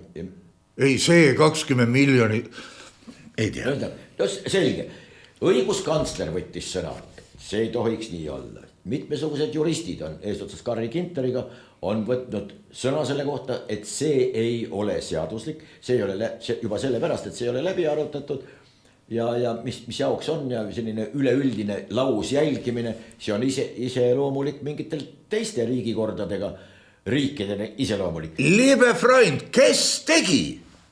Ei, see 20 miljonit, ei tea. No selge, õiguskantsler võttis sõna, see ei tohiks nii olla. Mitmesugused juristid on eestotsas Karri Kinteriga on võtnud sõna selle kohta, et see ei ole seaduslik, see ei ole juba sellepärast, et see ei ole läbi arutatud ja mis jaoks on ja selline üleüldine laus jälgimine, see on iseloomulik mingitel teiste riigikordadega riikidele iseloomulik. Liebe Freund, kes tegi?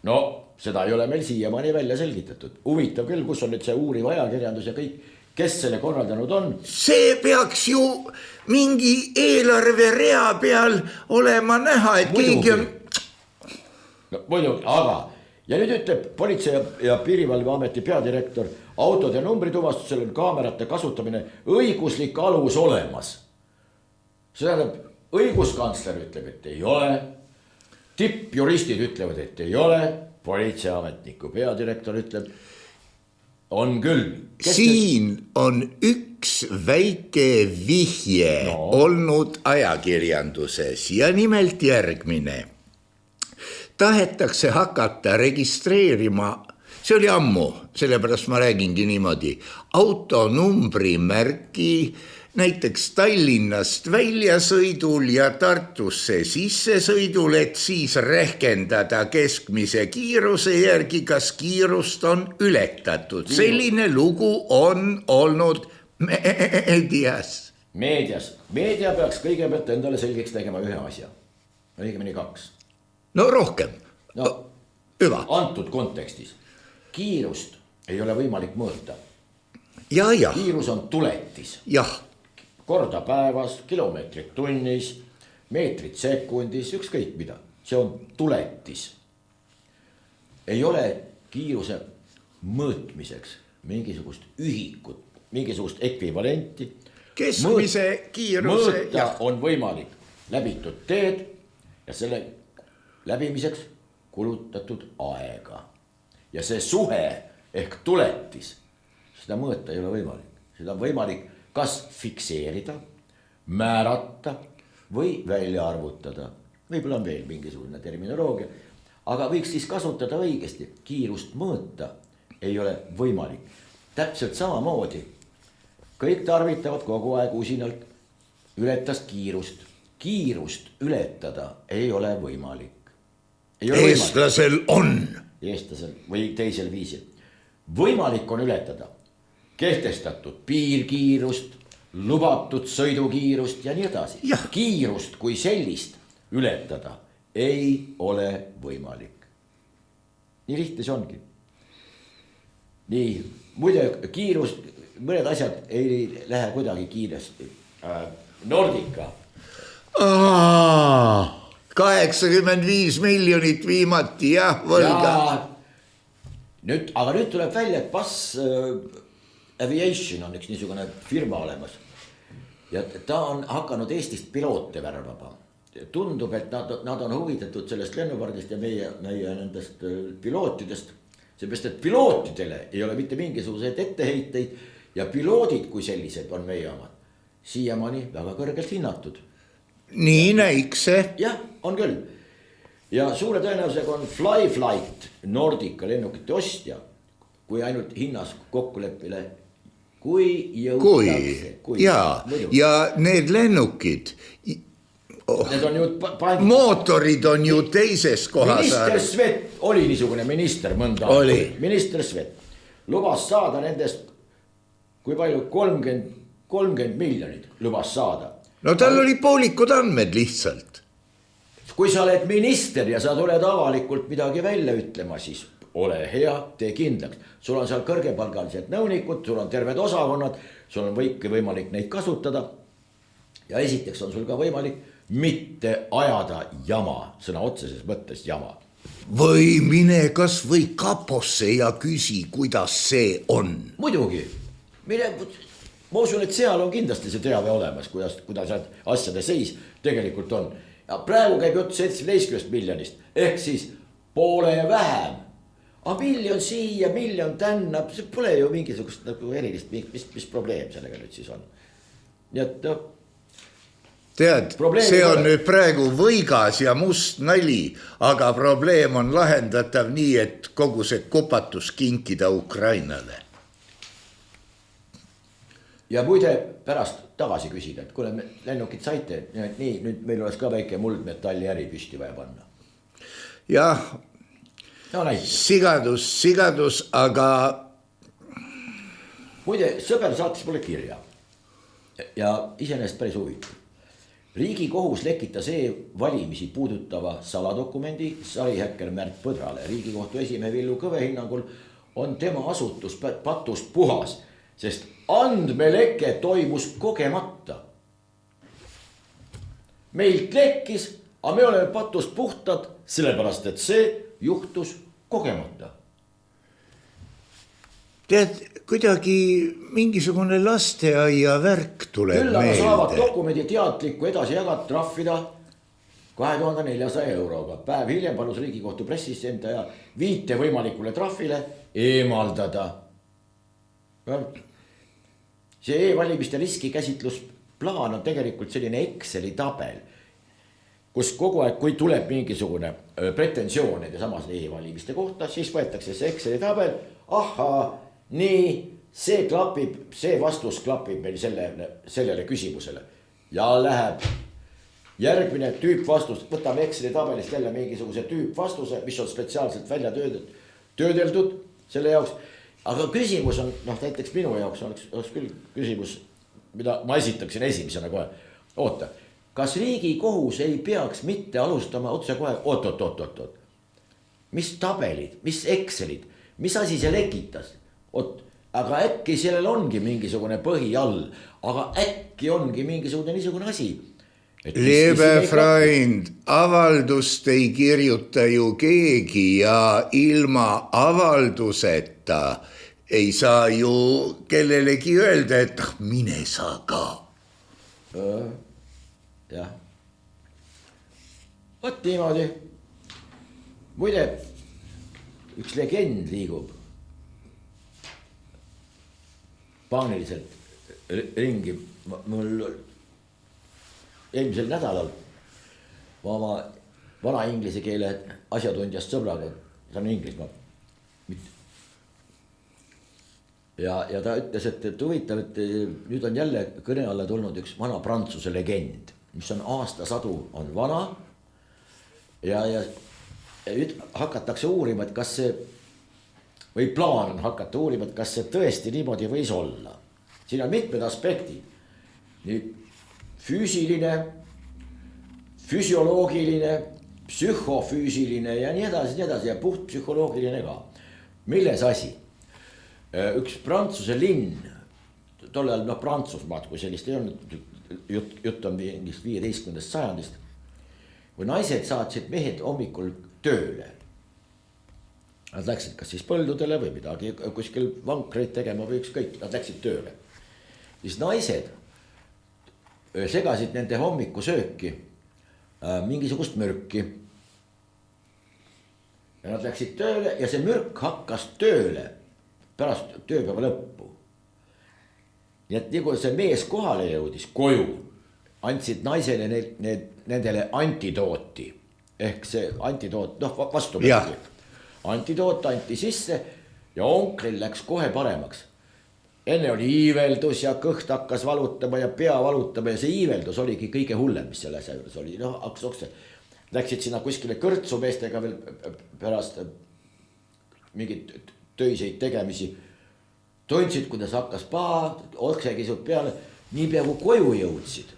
No seda ei ole meil siiamaani välja selgitatud. Huvitav küll, kus on nüüd see uuriv ajakirjandus ja kõik, kes selle korraldanud on? See peaks ju mingi eelarverea peal olema näha, et keegi on... No, muidugi, aga ja nüüd ütleb Politsei- ja Piirivalveameti peadirektor, autode numbrituvastusel on kaamerate kasutamine õiguslik alus olemas. See tähendab, õiguskantsler ütleb, et ei ole, tippjuristid ütlevad, et ei ole, politseiametniku peadirektor ütleb, on küll. Siin on üks väike vihje olnud ajakirjanduses ja nimelt järgmine. Tahetakse hakata registreerima, see oli ammu, sellepärast ma räägingi niimoodi, autonumbrimärki näiteks Tallinnast väljasõidul ja Tartusse sissesõidul, et siis rehkendada keskmise kiiruse järgi, kas kiirust on ületatud. Selline lugu on olnud meedias. Meedia peaks kõigepealt endale selgeks tegema ühe asja. Õigemini 2. No rohkem. Hüva. Antud kontekstis. Kiirust ei ole võimalik mõõta. Ja. Kiirus on tuletis. Jah. Korda päevas, kilomeetrid tunnis, meetrid sekundis, ükskõik mida. See on tuletis. Ei ole kiiruse mõõtmiseks mingisugust ühikut, mingisugust ekvivalenti. Keskmise kiiruse. Mõõta on võimalik läbitud teed ja selle läbimiseks kulutatud aega. Ja see suhe ehk tuletis, seda mõõta ei ole võimalik. Seda on võimalik kas fikseerida, määrata või välja arvutada. Võib-olla on veel mingisugune terminoloogia. aga võiks siis kasutada õigesti, kiirust mõõta ei ole võimalik. Täpselt samamoodi, kõik tarvitavad kogu aeg usinalt ületast kiirust ületada ei ole võimalik. Eestlasel on. Eestlasel või teisel viisil. Võimalik on ületada kehtestatud piirkiirust, lubatud sõidukiirust ja nii edasi. Kiirust kui sellist ületada ei ole võimalik. Nii lihtne see ongi. Nii, muide kiirust, mõned asjad ei lähe kuidagi kiiresti. Nordica. 85 miljonit viimati, jah, võlga. Nüüd, aga nüüd tuleb välja, et Bass Aviation on üks niisugune firma olemas. Ja ta on hakanud Eestist piloote värvama. Tundub, et nad on huvitatud sellest lennupardist ja meie nendest pilootidest. Seepärast, et pilootidele ei ole mitte mingisuguseid etteheiteid ja piloodid kui sellised on meie omad siiamaani väga kõrgelt hinnatud. Nii näiks see. Jah, on küll. Ja suure tõenäosusega on Flyflight Nordica lennukite ostja, kui ainult hinnas kokkuleppile, kui jõutakse. Ja need lennukid, need on ju mootorid on ju teises kohas. Minister Svet oli niisugune minister mõnda. Minister Svet lubas saada nendest, kui palju 30 miljonit lubas saada. No tal oli poolikud andmed lihtsalt. Kui sa oled minister ja sa tuled avalikult midagi välja ütlema, siis ole hea, tee kindlaks. Sul on seal kõrgepalgalised nõunikud, sul on terved osakonnad, sul on võimalik neid kasutada. Ja esiteks on sul ka võimalik mitte ajada jama, sõna otseses mõttes jama. Või mine kas või kaposse ja küsi, kuidas see on. Muidugi, ma usun, et seal on kindlasti see teave olemas, kuidas asjade seis tegelikult on. Ja praegu käib jutt 17 miljonist, ehk siis poole vähem. A miljon siia, miljon tänna, see pole ju mingisugust nagu erilist, mis probleem sellega nüüd siis on. Nii et tead, see on nüüd praegu võigas ja must nali, aga probleem on lahendatav nii, et kogu see kupatus kinkida Ukrainale. Ja muide pärast tagasi küsida, et kuule lennukid saite, nii, nüüd meil oleks ka väike muldmetalli äri püsti vaja panna. Jah, sigadus, aga... Muide, sõber saatis mulle kirja ja iseenesest päris huvitav. Riigikohus lekitas valimisi puudutava saladokumendi sarihäkker Märt Põdrale. Riigikohtu esimehe Villu Kõve hinnangul on tema asutus patust puhas, sest andmeleke toimus kogemata. Meilt lekkis, aga me oleme patust puhtad, sellepärast, et see juhtus kogemata. Tead, kuidagi mingisugune lasteaia värk tuleb meelde. Küll aga saavad dokumendi teadlikku edasi jagad trahvida 2400 euroga. Päev hiljem palus Riigikohtu pressisendaja viite võimalikule trahvile eemaldada. See e-valimiste riskikäsitlusplaan on tegelikult selline Exceli tabel, kus kogu aeg, kui tuleb mingisugune pretensioon nende samas e-valimiste kohta, siis võetakse see Exceli tabel, nii, see vastus klapib meil sellele küsimusele ja läheb järgmine tüüpvastus, võtame Exceli tabelist jälle mingisuguse tüüpvastuse, mis on spetsiaalselt välja töödeldud selle jaoks. Aga küsimus on, näiteks minu jaoks oleks küll küsimus, mida ma esitaksin esimesena kohe. Oota, kas Riigikohus ei peaks mitte alustama otse kohe, oot. Mis tabelid, mis Excelid, mis asi see lekitas? Aga äkki sellel ongi mingisugune põhi all, aga äkki ongi mingisugune niisugune asi. Liebe Freund, avaldust ei kirjuta ju keegi ja ilma avalduseta ei saa ju kellelegi öelda, et mine sa ka. Jah. Võt niimoodi. Muide, üks legend liigub paaniliselt ringi. Mul eelmisel nädalal ma oma vana inglise keele asjatundjast sõbraga, ta on Inglismaa. Ja ta ütles, et huvitav, et nüüd on jälle kõne alla tulnud üks vana prantsuse legend, mis on aastasadu on vana. Ja nüüd hakatakse uurima, et kas see, või plaan on hakata uurima, et kas see tõesti niimoodi võis olla. Siin on mitmed aspektid. Nüüd füüsiline, füsioloogiline, psühhofüüsiline ja nii edasi ja puht psühholoogiline ka. Milles asi? Üks Prantsuse linn, tollel Prantsusmaad, kui sellist ei olnud, jutt on 15. sajandist, kui naised saatsid mehed hommikul tööle. Nad läksid kas siis põldudele või midagi kuskil vankreid tegema või ükskõik, nad läksid tööle. Siis naised segasid nende hommikusööki mingisugust mürki. Ja nad läksid tööle ja see mürk hakkas tööle pärast tööpäeva lõppu. Nii et nii kui see mees kohale jõudis koju, andsid naisele nendele antidooti. Ehk see antidoot, vastu. Antidoot anti sisse ja onklil läks kohe paremaks. Enne oli iiveldus ja kõht hakkas valutama ja pea valutama ja see iiveldus oligi kõige hullem, mis selle asja juures oli. Läksid sinna kuskile kõrtsu meestega veel pärast mingit töiseid tegemisi. Tundsid, kuidas hakkas oksekisud peale, nii pea kui koju jõudsid.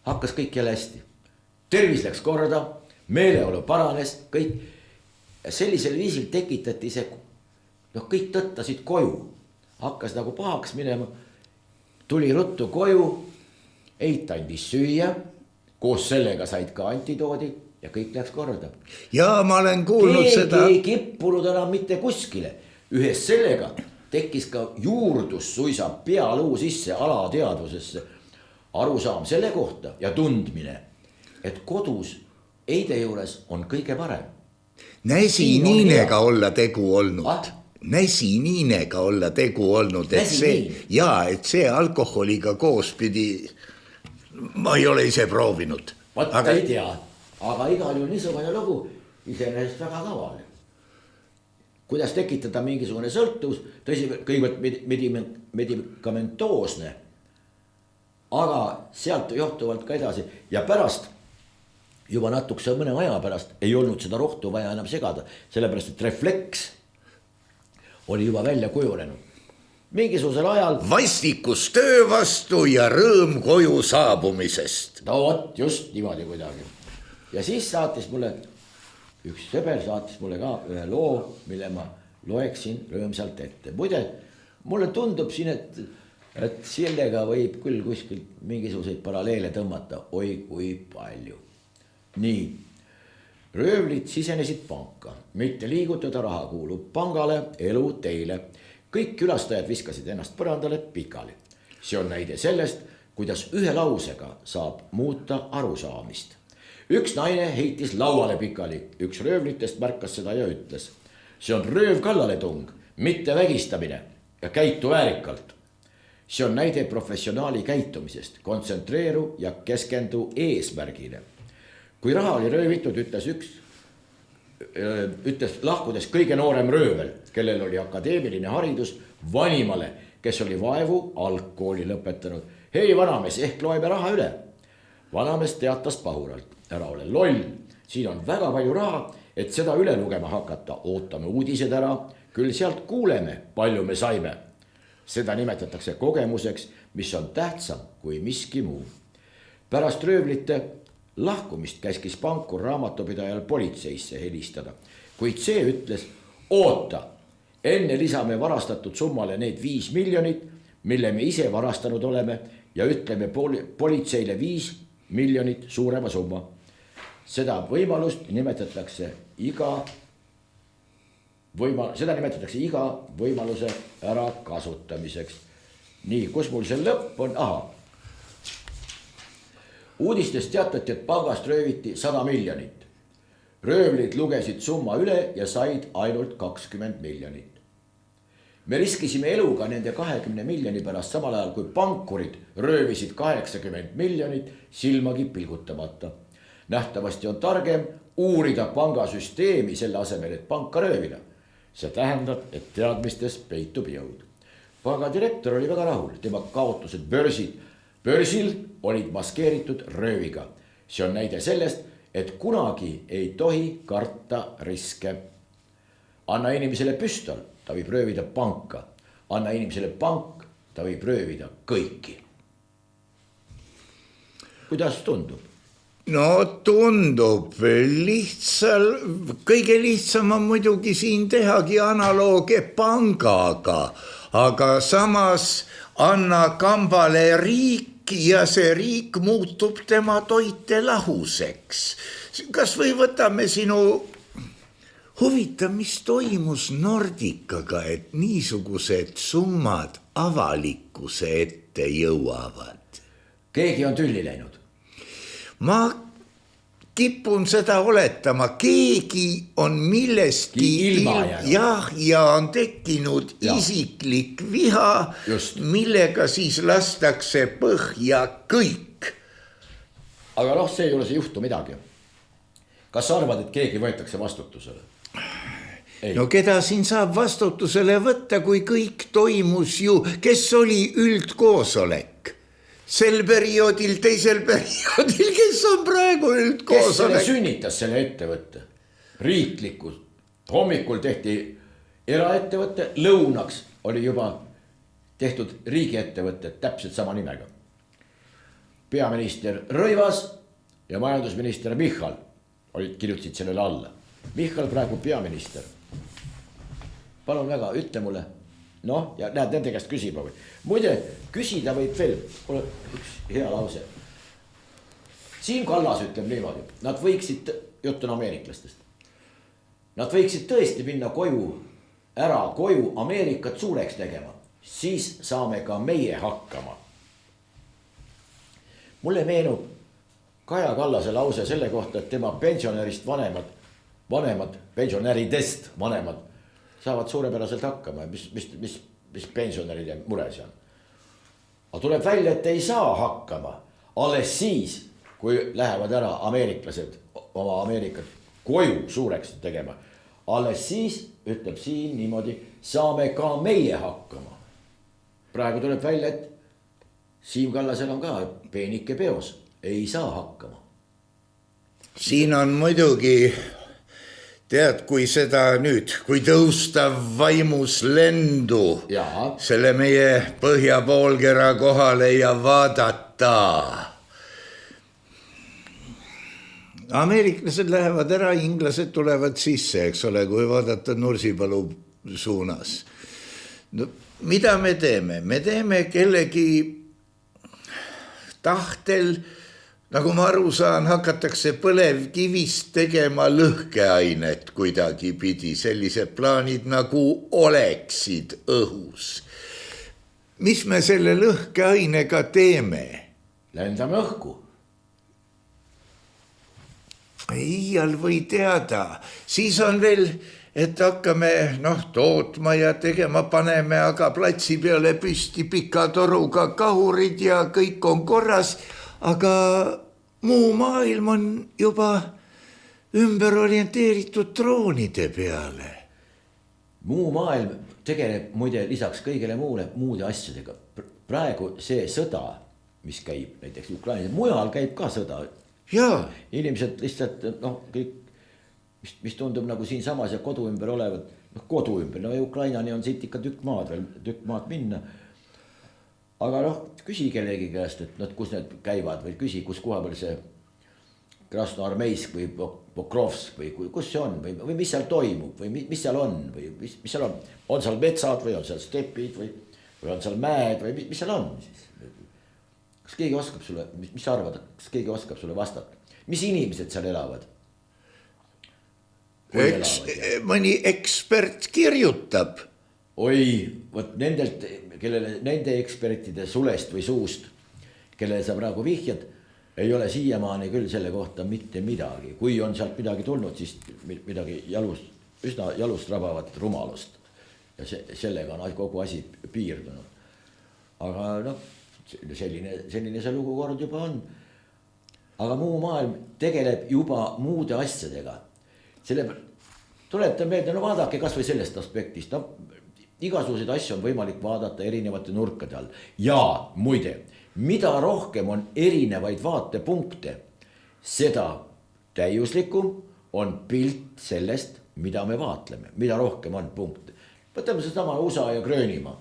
Hakkas kõik jälle hästi. Tervis läks korda, meeleolu paranes, kõik. Ja sellisel viisil tekitati see, kõik tõttasid koju. Hakkas nagu pahaks minema, tuli ruttu koju, eit andis süüa, koos sellega said ka antidoodi ja kõik läks korda. Ja ma olen kuulnud seda. Keegi ei kippunud enam mitte kuskile. Ühes sellega tekkis ka juurdus suisa pealuu sisse alateadvusesse arusaam selle kohta ja tundmine, et kodus eide juures on kõige parem. Näsiniinega olla tegu olnud. Näsiniinega olla tegu olnud, et see alkoholiga koos pidi, ma ei ole ise proovinud. Vaata ei tea, aga igal juhul niisugune lugu iseenesest väga tavaline. Kuidas tekitada mingisugune sõltuvus, tõsi, kõigepealt medikamentoosne, aga sealt johtuvalt ka edasi ja pärast juba natukese mõne aja pärast ei olnud seda rohtu vaja enam segada, sellepärast et refleks oli juba välja kujunenud. Mingisugusel ajal vastikus töö vastu ja rõõm koju saabumisest. No vot, just niimoodi kuidagi. Ja siis saatis mulle, üks sõber saatis mulle ka ühe loo, mille ma loeksin rõõmsalt ette. Muide, mulle tundub siin, et sellega võib küll kuskilt mingisuguseid paralleele tõmmata. Oi kui palju. Nii, röövlid sisenesid panka, mitte liigutada raha kuulub pangale, elu teile. Kõik külastajad viskasid ennast põrandale pikali. See on näide sellest, kuidas ühe lausega saab muuta arusaamist. Üks naine heitis lauale pikali, üks röövlitest märkas seda ja ütles. See on rööv kallaletung, mitte vägistamine ja käitu väärikalt. See on näide professionaali käitumisest, kontsentreeru ja keskendu eesmärgile. Kui raha oli röövitud, ütles lahkudes kõige noorem röövel, kellel oli akadeemiline haridus, vanimale, kes oli vaevu algkooli lõpetanud. Hei vanamees, ehk loeme raha üle. Vanamees teatas pahuralt, ära ole loll, siin on väga palju raha, et seda üle lugema hakata. Ootame uudised ära, küll sealt kuuleme, palju me saime. Seda nimetatakse kogemuseks, mis on tähtsam kui miski muu. Pärast röövlite lahkumist käskis pankur raamatupidajal politseisse helistada, kuid see ütles, oota, enne lisame varastatud summale need 5 miljonit, mille me ise varastanud oleme ja ütleme politseile 5 miljonit suurema summa. Seda võimalust nimetatakse iga võimaluse ära kasutamiseks. Nii, kus mul see lõpp on? Aha. Uudistest teatati, et pangast rööviti 100 miljonit. Röövlid lugesid summa üle ja said ainult 20 miljonit. Me riskisime eluga nende 20 miljoni pärast samal ajal, kui pankurid röövisid 80 miljonit silmagi pilgutamata. nähtavasti on targem uurida pangasüsteemi selle asemel, et panka röövida. See tähendab, et teadmistes peitub jõud. Panga direktor oli väga rahul, tema kaotused börsil olid maskeeritud rööviga. See on näide sellest, et kunagi ei tohi karta riske. Anna inimesele püstol, ta võib röövida panka. Anna inimesele pank, ta võib röövida kõiki. Kuidas tundub? No tundub kõige lihtsam on muidugi siin tehagi analoogia pangaga, aga samas anna kambale riik ja see riik muutub tema toitelahuseks. Kas või võtame sinu huvitav, mis toimus Nordicaga, et niisugused summad avalikkuse ette jõuavad? Keegi on tülli läinud. Ma kipun seda oletama, keegi on millestki ja on tekkinud isiklik viha, millega siis lastakse põhja kõik. Aga see ei ole see juhtu midagi. Kas sa arvad, et keegi võetakse vastutusele? Ei. No keda siin saab vastutusele võtta, kui kõik toimus ju, kes oli üldkoosolek? Sel perioodil, teisel perioodil, kes on praegu üldkoosolek? Kes selle sünnitas selle ettevõtte? Riiklikult. Hommikul tehti eraettevõtte, lõunaks oli juba tehtud riigiettevõtte täpselt sama nimega. Peaminister Rõivas ja majandusminister Michal kirjutasid sellele alla. Michal praegu peaminister. Palun väga, ütle mulle. Noh, ja näed, nende käest küsima või. Muide, küsida võib veel, üks hea lause. Siim Kallas ütleb niimoodi, nad võiksid, jutt on ameeriklastest, nad võiksid tõesti minna koju Ameerikat suureks tegema, siis saame ka meie hakkama. Mulle meenub Kaja Kallase lause selle kohta, et tema pensionärist pensionäridest vanemad saavad suurepäraselt hakkama, mis pensionäride mure see on. Aga tuleb välja, et ei saa hakkama alles siis, kui lähevad ära ameeriklased oma Ameerikat koju suureks tegema. Alles siis, ütleb siin niimoodi, saame ka meie hakkama. Praegu tuleb välja, et Siim Kallasel on ka peenike peos, ei saa hakkama. Siin on muidugi, tead, kui seda nüüd, kui tõusta vaimus lendu selle meie põhjapoolkera kohale ja vaadata. Ameeriklased lähevad ära, inglased tulevad sisse, eks ole, kui vaadata Nursipalu suunas. No, mida me teeme? Me teeme kellegi tahtel, nagu ma aru saan, hakatakse põlevkivist tegema lõhkeainet kuidagi pidi, sellised plaanid nagu oleksid õhus. Mis me selle lõhkeainega teeme? Lendame õhku. Iial või teada, siis on veel, et hakkame tootma ja tegema, paneme aga platsi peale püsti pika toruga kahurid ja kõik on korras, aga muu maailm on juba ümber orienteeritud droonide peale. Muu maailm tegeleb muide lisaks kõigele muude asjadega. Praegu see sõda, mis käib näiteks Ukrainas, mujal käib ka sõda. Jaa. Inimesed lihtsalt, kõik, mis tundub nagu siin samas ja kodu ümber olevad, kodu ümber, Ukrainani on siit ikka tükk maad minna. Aga küsi kellegi käest, et kus need käivad või küsi, kus koha peal see Krasnoarmeisk või Pokrovsk või kus see on või mis seal toimub või mis seal on või mis seal on seal metsad või on seal stepid või on seal mäed või mis seal on siis? Kas keegi oskab sulle, mis sa arvad, kas keegi oskab sulle vastata? Mis inimesed seal elavad? Mõni ekspert kirjutab. Oi, võt nende ekspertide sulest või suust, kellele sa praegu vihjad, ei ole siiamaani küll selle kohta mitte midagi. Kui on sealt midagi tulnud, siis midagi üsna jalust rabavat rumalust. Ja sellega on kogu asi piirdunud. Aga selline see lugukord juba on. aga muu maailm tegeleb juba muude asjadega. Tuletan meelde, no vaadake kas või sellest aspektist, no igasuguseid asju on võimalik vaadata erinevate nurkade all. Ja muide, mida rohkem on erinevaid vaatepunkte, seda täiuslikum on pilt sellest, mida me vaatleme, mida rohkem on punkte. Võtame sedama USA ja Gröönimaa.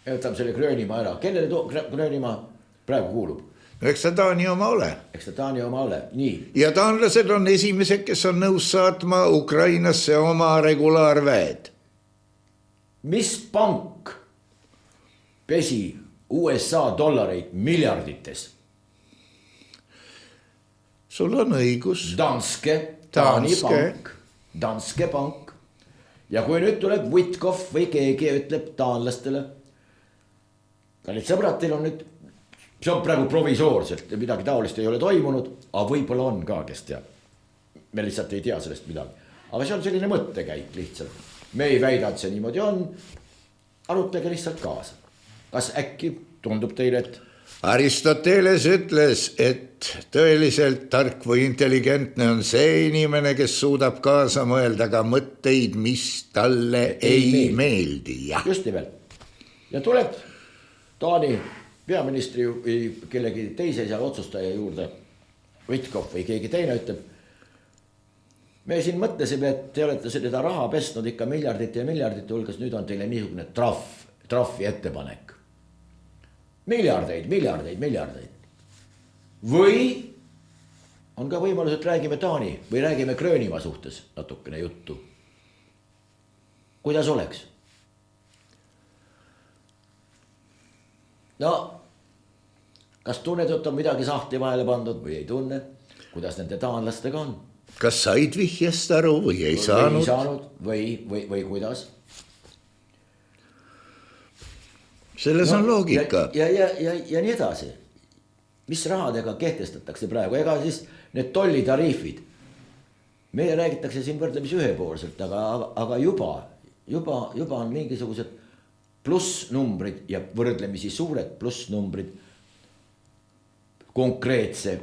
Võtame selle Gröönimaa ära. Kellele Gröönimaa praegu kuulub? Eks ta Taani oma ole. Eks ta Taani oma ole, nii. Ja taanlased on esimesed, kes on nõus saatma Ukrainasse oma regulaarväed. Mis pank pesi USA dollareid miljardites? Sul on õigus. Danske, Taani pank, Danske pank. Ja kui nüüd tuleb Witkoff või keegi ütleb taanlastele, kallid sõbrad, teil on nüüd, see on praegu provisoorselt ja midagi taolist ei ole toimunud, aga võib-olla on ka, kes teab. Me lihtsalt ei tea sellest midagi. Aga see on selline mõttekäik lihtsalt. Me ei väida, et see niimoodi on. Arutlege lihtsalt kaasa. Kas äkki tundub teile, et Aristoteles ütles, et tõeliselt tark või intelligentne on see inimene, kes suudab kaasa mõelda ka mõtteid, mis talle ei meeldi. Just nimelt. Ja tuleb Taani peaministri või kellegi teise seal otsustaja juurde, Witkoff või keegi teine ütleb, me siin mõtlesime, et te olete seda raha pesnud ikka miljardite ja miljardite hulgas, nüüd on teile niisugune trahvi ettepanek. Miljardeid. Või on ka võimalus, et räägime Taani või räägime Gröönimaa suhtes natukene juttu. Kuidas oleks? No, kas tunned, et on midagi sahti vahele pandud või ei tunne? Kuidas nende taanlastega on? Kas said vihjest aru või ei saanud? Või kuidas? Selles on loogika. Ja nii edasi. Mis rahadega kehtestatakse praegu? Ega siis need tollitariifid. Meie räägitakse siin võrdlemis ühepoolselt, aga juba on mingisugused plussnumbrid ja võrdlemisi suured plussnumbrid konkreetse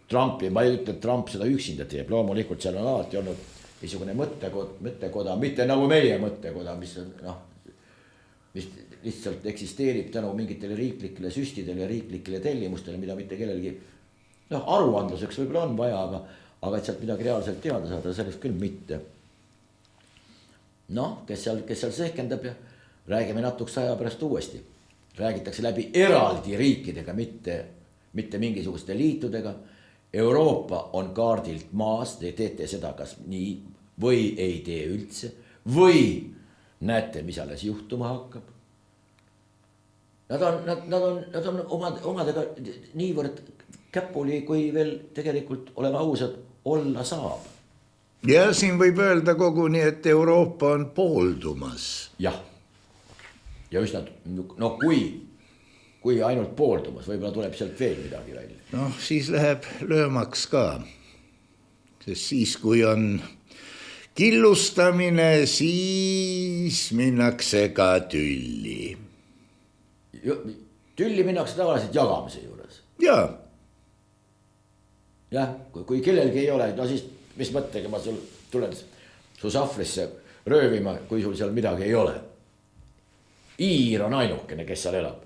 Trumpi. Ma ei ütle, et Trump seda üksinda teeb. Loomulikult seal on alati olnud niisugune mõttekoda, mitte nagu meie mõttekoda, mis on, mis lihtsalt eksisteerib tänu mingitele riiklikele süstidele ja riiklikele tellimustele, mida mitte kellelgi aruandluseks võib-olla on vaja, aga et sealt midagi reaalselt teada saada, selleks küll mitte. Kes seal sehkendab ja räägime natukese aja pärast uuesti. Räägitakse läbi eraldi riikidega, mitte mingisuguste liitudega. Euroopa on kaardilt maas, te teete seda kas nii või ei tee üldse või näete, mis alles juhtuma hakkab. Nad on omadega niivõrd käpuli, kui veel tegelikult olema ausad olla saab. Ja siin võib öelda koguni, et Euroopa on pooldumas. Jah. Ja üsna, kui ainult pooldumas, võib-olla tuleb sealt veel midagi välja. Siis läheb löömaks ka. Sest siis, kui on killustamine, siis minnakse ka tülli. Tülli minnakse tavaliselt jagamise juures. Jaa. Jah, kui kellelgi ei ole, siis mis mõttega ma tulen su sahvrisse röövima, kui sul seal midagi ei ole. Hiir on ainukene, kes seal elab.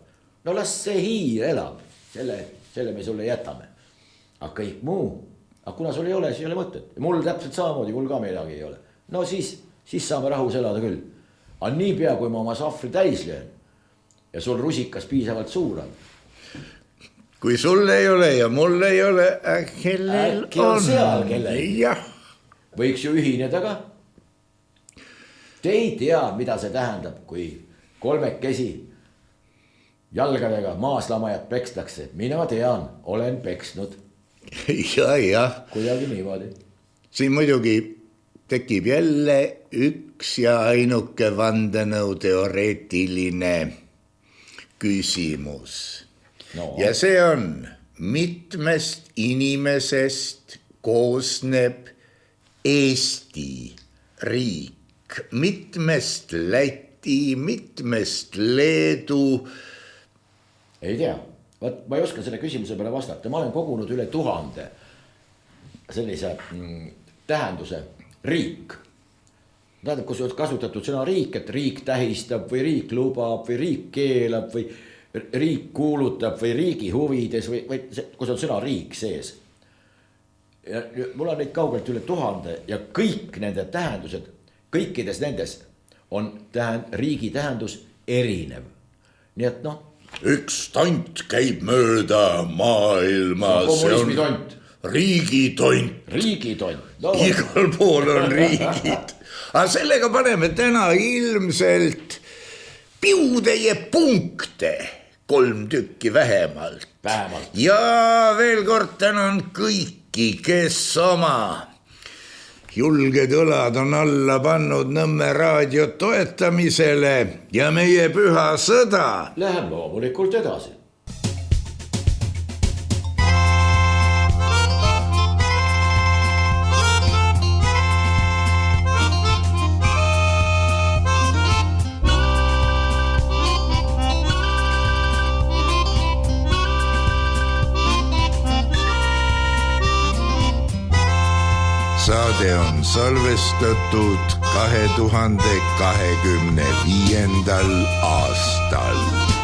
Las see hiir elab, selle me sulle jätame. Aga kõik muu, aga kuna sul ei ole, siis ei ole mõtet. Mul täpselt samamoodi, mul ka midagi ei ole. Siis saame rahus elada küll. Aga nii pea, kui ma oma sahvri täis löön ja sul rusikas piisavalt suur on. Kui sul ei ole ja mul ei ole, kellel äkki on seal kellelgi. Jah. Võiks ju ühineda ka. Te ei tea, mida see tähendab, kui kolmekesi jalgadega maaslamajat pekstakse. Mina tean, olen peksnud. Ja. Kuidagi niimoodi. Siin muidugi tekib jälle üks ja ainuke vandenõu teoreetiline küsimus. Ja see on, mitmest inimesest koosneb Eesti riik, mitmest Läti, mitmest Leedu. Ei tea, Vaat ma ei oska selle küsimuse peale vastata, ma olen kogunud üle 1000 sellise tähenduse riik. Tähendab, kus on kasutatud sõna riik, et riik tähistab või riik lubab või riik keelab või riik kuulutab või riigi huvides või kus on sõna riik sees. Ja mul on neid kaugelt üle 1000 ja kõik nende tähendused, kõikides nendes on riigi tähendus erinev. Nii et noh. Üks tont käib mööda maailma. Kommunismi tont. Riigitont. Riigitont. No, igal pool on riigid. Aga sellega paneme täna ilmselt piutäie punkte 3 tükki vähemalt. Ja veel kord tänan kõiki, kes oma julged õlad on alla pannud Nõmme raadio toetamisele ja meie püha sõda läheb loomulikult edasi. Saade on salvestatud 2025. aastal.